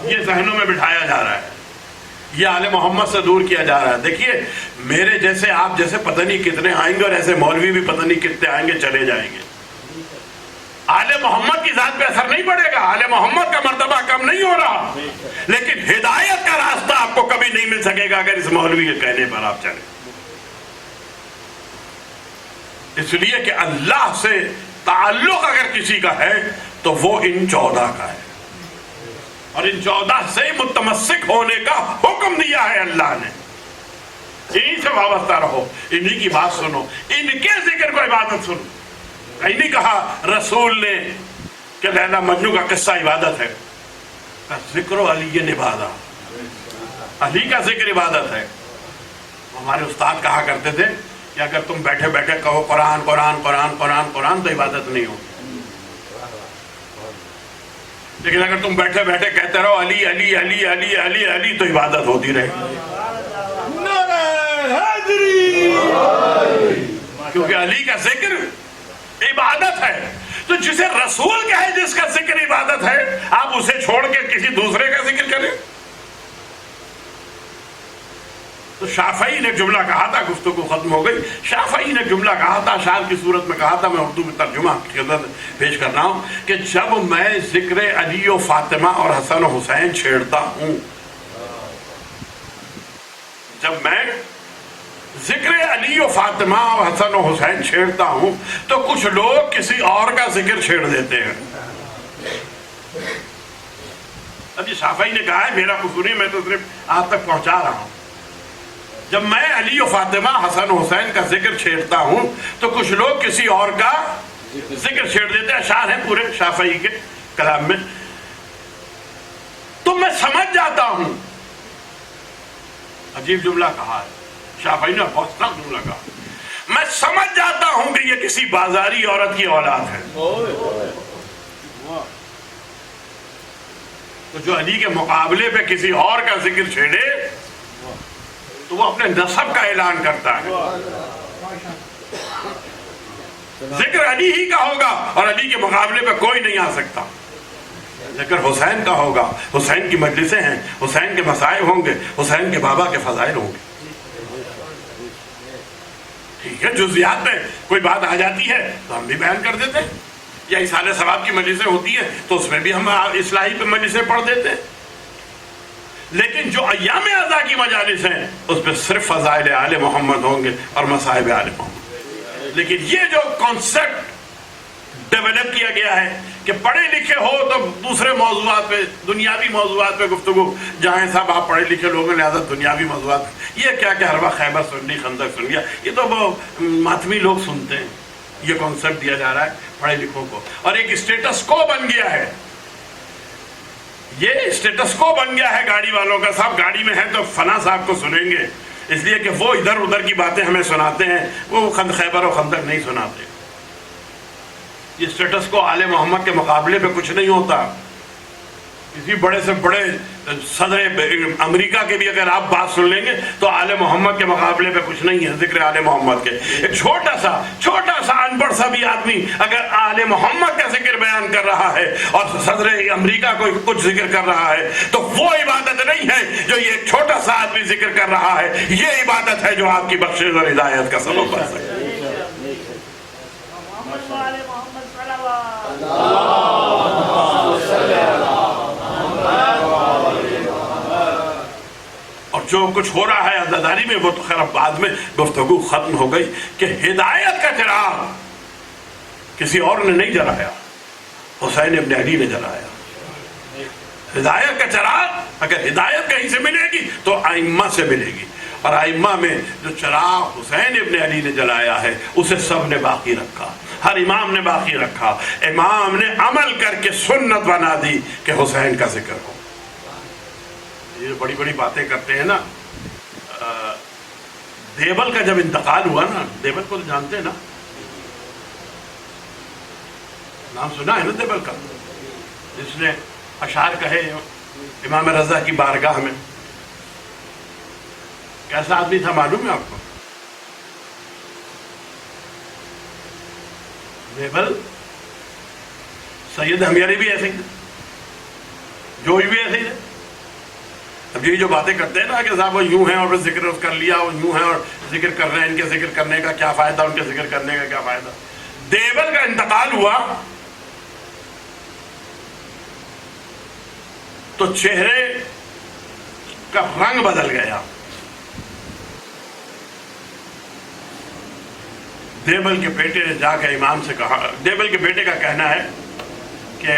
S1: یہ ذہنوں میں بٹھایا جا رہا ہے، یہ آل محمد سے دور کیا جا رہا ہے. دیکھیے میرے جیسے آپ جیسے پتہ نہیں کتنے آئیں گے، اور ایسے مولوی بھی پتہ نہیں کتنے آئیں گے چلے جائیں گے. آل محمد کی ذات پہ اثر نہیں پڑے گا، آل محمد کا مرتبہ کم نہیں ہو رہا، لیکن ہدایت کا راستہ آپ کو کبھی نہیں مل سکے گا اگر اس مولوی کے کہنے پر آپ چلیں. اس لیے کہ اللہ سے تعلق اگر کسی کا ہے تو وہ ان 14 کا ہے، اور ان 14 سے متمسک ہونے کا حکم دیا ہے اللہ نے. انہی سے وابستہ رہو، انہی کی بات سنو، ان کے ذکر کو عبادت سنو. کہیں نہیں کہا رسول نے کہ لیلا مجنو کا قصہ عبادت ہے. ذکر علی عبادت، علی کا ذکر عبادت ہے. ہمارے استاد کہا کرتے تھے کہ اگر تم بیٹھے بیٹھے کہو قرآن قرآن قرآن قرآن قرآن تو عبادت نہیں ہوگی، لیکن اگر تم بیٹھے بیٹھے کہتے رہو علی علی علی علی علی علی تو عبادت ہوتی رہے گی. کیونکہ علی کا ذکر عبادت ہے. تو جسے رسول کہے جس کا ذکر عبادت ہے، آپ اسے چھوڑ کے کسی دوسرے کا ذکر کریں. تو شافعی نے جملہ کہا تھا، گفتگو ختم ہو گئی، شافعی نے جملہ کہا تھا، شعر کی صورت میں کہا تھا، میں اردو میں ترجمہ کی خدمت پیش کر رہا ہوں کہ جب میں ذکر علی و فاطمہ اور حسن و حسین چھیڑتا ہوں، جب میں ذکر علی و فاطمہ اور حسن و حسین چھیڑتا ہوں تو کچھ لوگ کسی اور کا ذکر چھیڑ دیتے ہیں۔ اب یہ شافعی نے کہا ہے، میرا قصور نہیں، میں تو صرف آپ تک پہنچا رہا ہوں۔ جب میں علی و فاطمہ حسن و حسین کا ذکر چھیڑتا ہوں تو کچھ لوگ کسی اور کا ذکر چھیڑ دیتے ہیں۔ اشعار ہیں پورے شافعی کے کلام میں، تو میں سمجھ جاتا ہوں، عجیب جملہ کہا ہے شافعی نے، بہت سخت جملہ کہا، میں سمجھ جاتا ہوں کہ یہ کسی بازاری عورت کی اولاد ہے۔ تو جو علی کے مقابلے پہ کسی اور کا ذکر چھیڑے تو وہ اپنے نسب کا اعلان کرتا ہے۔ ذکر علی ہی کا ہوگا اور علی کے مقابلے پہ کوئی نہیں آ سکتا۔ ذکر حسین کا ہوگا، حسین کی مجلسیں ہیں، حسین کے مسائب ہوں گے، حسین کے بابا کے فضائل ہوں گے۔ ٹھیک ہے، جزیات میں کوئی بات آ جاتی ہے تو ہم بھی بیان کر دیتے ہیں، یا اصحال ثواب کی مجلسیں ہوتی ہیں تو اس میں بھی ہم اصلاحی پہ مجلسیں پڑھ دیتے ہیں۔ لیکن جو ایام عزا کی مجالس ہیں اس پہ صرف فضائل آل محمد ہوں گے اور مصائب آل محمد۔ لیکن یہ جو کانسیپٹ ڈیولپ کیا گیا ہے کہ پڑھے لکھے ہو تو دوسرے موضوعات پہ، دنیاوی موضوعات پہ گفتگو، جہاں صاحب آپ پڑھے لکھے لوگوں نے لہٰذا دنیاوی موضوعات، یہ کیا کہ ہر وقت خیبر سن لی، خندق سن لیا، یہ تو وہ ماتمی لوگ سنتے ہیں۔ یہ کانسیپٹ دیا جا رہا ہے پڑھے لکھوں کو، اور ایک اسٹیٹس کو بن گیا ہے، یہ اسٹیٹس کو بن گیا ہے گاڑی والوں کا، صاحب گاڑی میں ہے تو فلاں صاحب کو سنیں گے، اس لیے کہ وہ ادھر ادھر کی باتیں ہمیں سناتے ہیں، وہ خیبر و خندق نہیں سناتے۔ یہ اسٹیٹس کو آل محمد کے مقابلے پہ کچھ نہیں ہوتا۔ کسی بڑے سے بڑے صدر امریکہ کے بھی اگر آپ بات سن لیں گے تو آل محمد کے مقابلے پہ کچھ نہیں ہے ذکر آل محمد کے۔ ایک چھوٹا سا ان پڑھ سا بھی آدمی اگر آل محمد کا ذکر بیان کر رہا ہے اور صدر امریکہ کو کچھ ذکر کر رہا ہے تو وہ عبادت نہیں ہے جو یہ ایک چھوٹا سا آدمی ذکر کر رہا ہے، یہ عبادت ہے جو آپ کی بخشش اور ہدایت کا سبب بن سکے۔ اور جو کچھ ہو رہا ہے عزاداری میں وہ تو خیر بعد میں گفتگو ختم ہو گئی کہ ہدایت کا چراغ کسی اور نے نہیں جلایا، حسین ابن علی نے جلایا۔ ہدایت کا چراغ اگر ہدایت کہیں سے ملے گی تو ائمہ سے ملے گی، اور ائمہ میں جو چراغ حسین ابن علی نے جلایا ہے اسے سب نے باقی رکھا، ہر امام نے باقی رکھا۔ امام نے عمل کر کے سنت بنا دی کہ حسین کا ذکر ہو۔ یہ بڑی بڑی باتیں کرتے ہیں نا۔ دیوبل کا جب انتقال ہوا نا، دیوبل کو تو جانتے ہیں نا، نام سنا ہے نا دیوبل کا، جس نے اشعار کہے امام رضا کی بارگاہ میں۔ کیسا آدمی تھا معلوم ہے آپ کو؟ دیوبل سید ہمیری بھی ایسے ہی تھے، جوش بھی ایسے ہی تھے۔ اب یہ جو باتیں کرتے ہیں نا کہ صاحب وہ یوں ہیں اور ذکر کر لیا، وہ یوں ہیں اور ذکر کر رہے ہیں، ان کے ذکر کرنے کا کیا فائدہ، ان کے ذکر کرنے کا کیا فائدہ۔ دیوبل کا انتقال ہوا تو چہرے کا رنگ بدل گیا۔ دیوبل کے بیٹے نے جا کے امام سے کہا، دیوبل کے بیٹے کا کہنا ہے کہ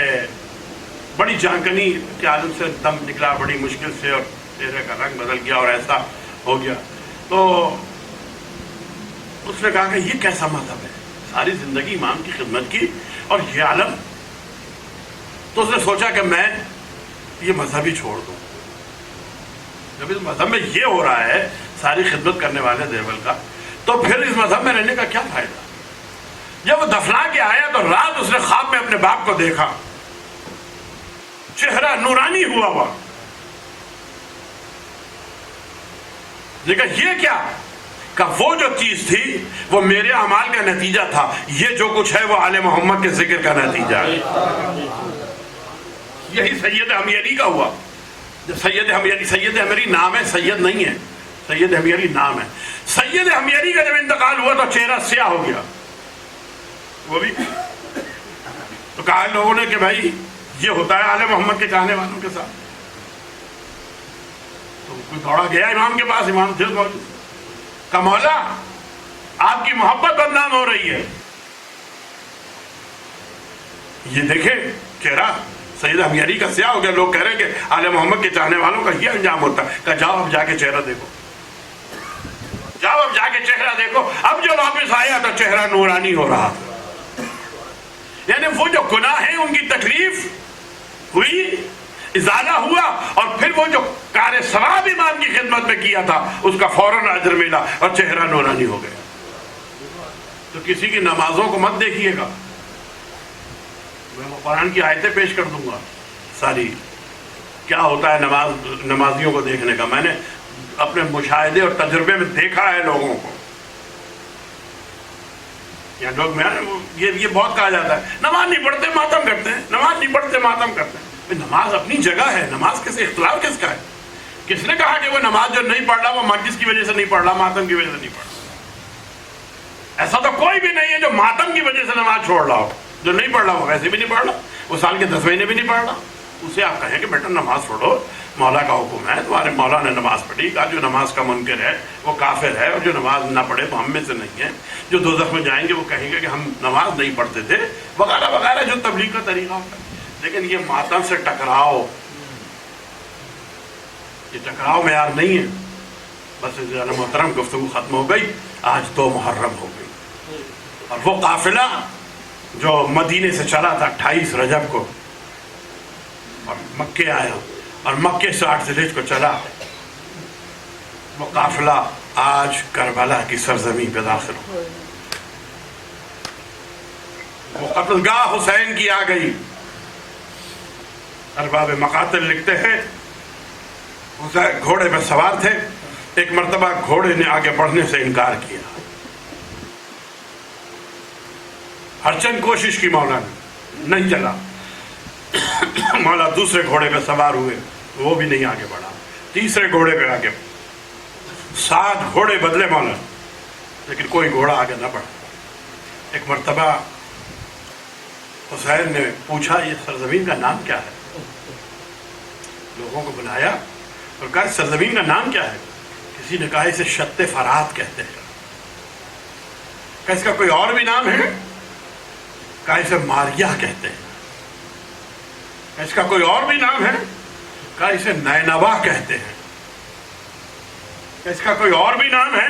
S1: بڑی جانکنی کے عالم سے دم نکلا بڑی مشکل سے، اور چہرے کا رنگ بدل گیا اور ایسا ہو گیا۔ تو اس نے کہا کہ یہ کیسا مذہب ہے، ساری زندگی امام کی خدمت کی اور یہ عالم۔ تو اس نے سوچا کہ میں یہ مذہب ہی چھوڑ دوں، جب اس مذہب میں یہ ہو رہا ہے ساری خدمت کرنے والے دیوبل کا، تو پھر اس مذہب میں رہنے کا کیا فائدہ۔ جب وہ دفنا کے آیا تو رات اس نے خواب میں اپنے باپ کو دیکھا، چہرہ نورانی ہوا ہوا۔ دیکھا یہ کیا، کہ وہ جو چیز تھی وہ میرے اعمال کا نتیجہ تھا، یہ جو کچھ ہے وہ آل محمد کے ذکر کا نتیجہ ہے۔ یہی سید ہمیری کا ہوا۔ سید ہمیری نام ہے، سید نہیں ہے، سید حمیری نام ہے. سید حمیری کا جب انتقال ہوا تو چہرہ سیاہ ہو گیا. وہ بھی تو کہا لوگوں نے کہ بھائی یہ ہوتا ہے آل محمد کے چاہنے والوں کے ساتھ. تو کوئی دوڑا گیا امام کے پاس. امام دل موجود. کہا مولا آپ کی محبت بدنام ہو رہی ہے. یہ دیکھیں چہرہ سید حمیری کا سیاہ ہو گیا. لوگ کہہ رہے ہیں کہ آل محمد کے چاہنے والوں کا یہ انجام ہوتا ہے. کہا جاؤ اب جا کے چہرہ دیکھو. جاؤ اب جا کے چہرہ دیکھو. اب جو واپس آیا تو چہرہ نورانی ہو رہا. یعنی وہ جو گناہ ہیں ان کی تکلیف ہوئی, ازالہ ہوا, اور پھر وہ جو کار ثواب امام کی خدمت میں کیا تھا اس کا فوراً اجر ملا اور چہرہ نورانی ہو گیا. تو کسی کی نمازوں کو مت دیکھیے گا. میں وہ قرآن کی آیتیں پیش کر دوں گا ساری. کیا ہوتا ہے نمازیوں کو دیکھنے کا. میں نے اپنے مشاہدے اور تجربے میں دیکھا ہے لوگوں کو. یا لوگ یہ بہت کہا جاتا ہے نماز نہیں پڑھتے ماتم کرتے ہیں, نماز نہیں پڑھتے ماتم کرتے ہیں. نماز اپنی جگہ ہے. نماز کیسے اختلاف کس کا ہے؟ کس نے کہا کہ وہ نماز جو نہیں پڑھ رہا وہ مجلس کی وجہ سے نہیں پڑھ رہا, ماتم کی وجہ سے نہیں پڑھ رہا؟ ایسا تو کوئی بھی نہیں ہے جو ماتم کی وجہ سے نماز چھوڑ رہا ہو. جو نہیں پڑھ رہا وہ ویسے بھی نہیں پڑھ رہا, وہ سال کے 10 مہینے بھی نہیں پڑھ رہا. اسے آپ کہیں کہ بیٹا نماز پڑھو, مولا کا حکم ہے. تمہارے مولا نے نماز پڑھی. کہا جو نماز کا منکر ہے وہ کافر ہے, اور جو نماز نہ پڑھے وہ ہم میں سے نہیں ہے. جو دوزخ میں جائیں گے وہ کہیں گے کہ ہم نماز نہیں پڑھتے تھے, وغیرہ وغیرہ جو تبلیغ کا طریقہ ہوتا ہے. لیکن یہ ماتم سے ٹکراؤ, یہ ٹکراؤ معیار نہیں ہے. بس محترم گفتگو ختم ہو گئی. آج 2 محرم ہو گئی, اور وہ قافلہ جو مدینے سے چلا تھا 28 رجب کو اور مکے آیا, اور مکے سے 8 ذی الحجہ کو چلا, وہ قافلہ آج کربلا کی سرزمین پہ داخل ہو. وہ قتل گاہ حسین کی آ گئی. ارباب مقاتل لکھتے ہیں حسین گھوڑے پہ سوار تھے. ایک مرتبہ گھوڑے نے آگے بڑھنے سے انکار کیا. ہر چند کوشش کی مولا نے, نہیں چلا. مولا دوسرے گھوڑے پہ سوار ہوئے, وہ بھی نہیں آگے بڑھا. تیسرے گھوڑے پہ آگے, 7 گھوڑے بدلے مولا, لیکن کوئی گھوڑا آگے نہ بڑھا. ایک مرتبہ حسین نے پوچھا یہ سرزمین کا نام کیا ہے؟ لوگوں کو بلایا اور کہا سرزمین کا نام کیا ہے؟ کسی نے کہا اسے شت فرات کہتے ہیں. کہا اس کا کوئی اور بھی نام ہے؟ کہا اسے ماریا کہتے ہیں. اس کا کوئی اور بھی نام ہے؟ کہا اسے نینوا کہتے ہیں. اس کا کوئی اور بھی نام ہے؟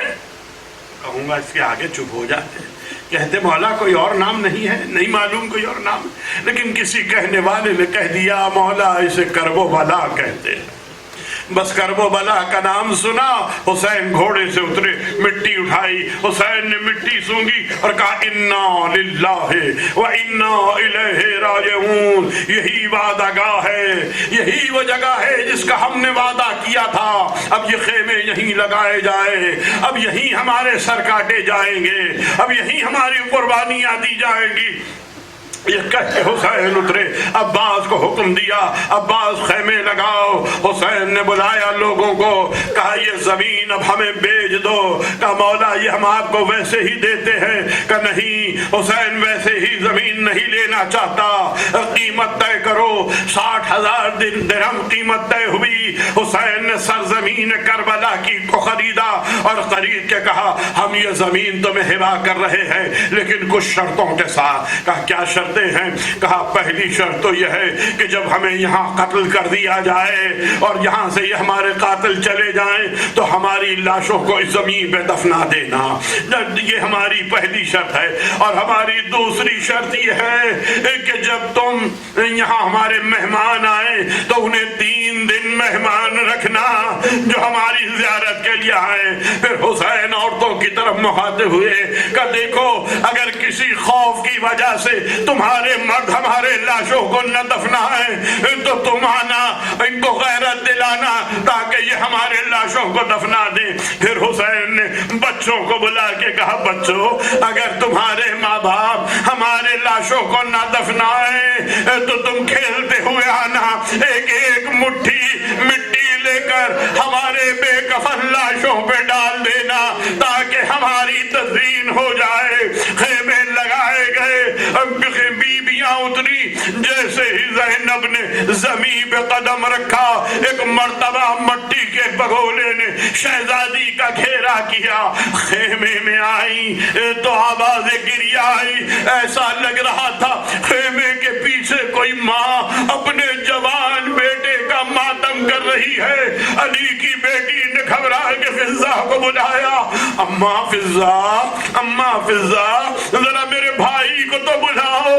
S1: کہوں گا اس کے آگے چپ ہو جاتے ہیں. کہتے مولا کوئی اور نام نہیں ہے, نہیں معلوم کوئی اور نام, لیکن کسی کہنے والے نے کہہ دیا مولا اسے کرب و بلا کہتے ہیں. بس کرب و بلا کا نام سنا, حسین گھوڑے سے اترے, مٹی اٹھائی, حسین نے مٹی سونگی اور کہا انا للہ و انا الیہ راجعون. یہی وعدہ گاہ ہے, یہی وہ جگہ ہے جس کا ہم نے وعدہ کیا تھا. اب یہ خیمے یہیں لگائے جائے, اب یہیں ہمارے سر کاٹے جائیں گے, اب یہیں ہماری قربانیاں دی جائیں گی. یہ کہہ کے حسین اترے, عباس کو حکم دیا عباس خیمے لگاؤ. حسین نے بلایا لوگوں کو, کہا یہ زمین اب ہمیں بیچ دو. کہا مولا یہ ہم آپ کو ویسے ہی دیتے ہیں. کہا نہیں, حسین ویسے ہی زمین نہیں لینا چاہتا, قیمت طے کرو. 60,000 درہم قیمت طے ہوئی. حسین نے سرزمین کربلا کی کو خریدا, اور خرید کے کہا ہم یہ زمین تمہیں ہبا کر رہے ہیں لیکن کچھ شرطوں کے ساتھ. کہا کیا شرط ہیں؟ کہا پہلی شرط تو یہ ہے کہ جب ہمیں یہاں قتل کر دیا جائے اور یہاں سے یہ ہمارے قاتل چلے جائیں تو ہماری لاشوں کو اس زمین پہ دفنا دینا. یہ ہماری پہلی شرط ہے. اور ہماری دوسری شرط یہ ہے کہ جب تم یہاں ہمارے مہمان آئیں تو انہیں 3 دن مہمان رکھنا جو ہماری زیارت کے لیے آئیں. پھر حسین عورتوں کی طرف مخاطب ہوئے کہ دیکھو اگر کسی خوف کی وجہ سے تمہارے مرد ہمارے لاشوں کو نہ دفنائیں تو تم آنا ان کو غیرت دلانا تاکہ یہ ہمارے لاشوں کو دفنا دیں. پھر حسین نے بچوں کو بلا کے کہا بچوں اگر تمہارے ماں باپ ہمارے لاشوں کو نہ دفنائیں تو تم کھیلتے ہوئے آنا, ایک ایک مٹھی مٹی لے کر ہمارے بے کفن لاشوں خیموں پہ ڈال دینا تاکہ ہماری تزئین ہو جائے. خیمے لگائے گئے. بیبیاں اتری. جیسے ہی زینب نے زمین پہ قدم رکھا ایک مرتبہ مٹی کے بگولے نے شہزادی کا گھیرا کیا. خیمے میں آئی تو آواز گریہ آئی. ایسا لگ رہا تھا خیمے کے پیچھے کوئی ماں اپنے جوان بیٹے کا ماتم کر رہی ہے. علی کی بیٹی نے گھبرا کے فضا کو بلایا. اماں فضا، اماں فضا، ذرا میرے بھائی کو تو بلاؤ.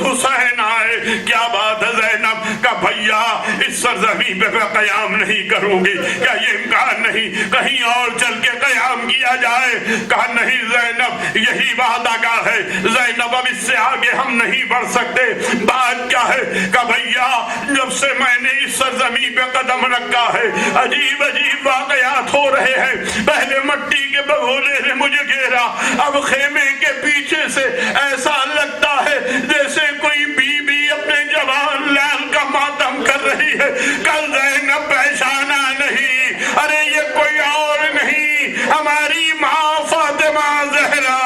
S1: حسین آئے. کیا بات ہے زینب؟ کہ بھیا اس سرزمین پہ میں قیام نہیں کروں گی. کیا یہ امکان نہیں کہیں اور چل کے قیام کیا جائے؟ کہا نہیں زینب، یہی وعدہ کا ہے. زینب اب اس سے آگے ہم نہیں بڑھ سکتے. بات کیا ہے؟ کہ بھیا جب سے میں نے اس سرزمین پہ قدم رکھا ہے عجیب عجیب واقعات ہو رہے ہیں. پہلے مٹی کے بگولے نے مجھے گھیرا، اب خیمے کے پیچھے سے ایسا لگتا ہے جیسے کوئی بیوی اپنے جوان لال کا ماتم کر رہی ہے. کل زینب پہچانا نہیں، ارے یہ کوئی اور نہیں ہماری ماں فاطمہ زہرا.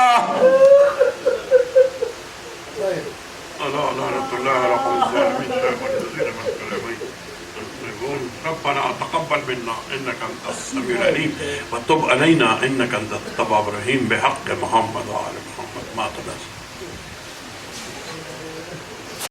S1: ربنا تقبل منا انك انت السميع العليم وتب علينا انك انت التواب الرحيم بحق محمد وآل محمد. ما تنسى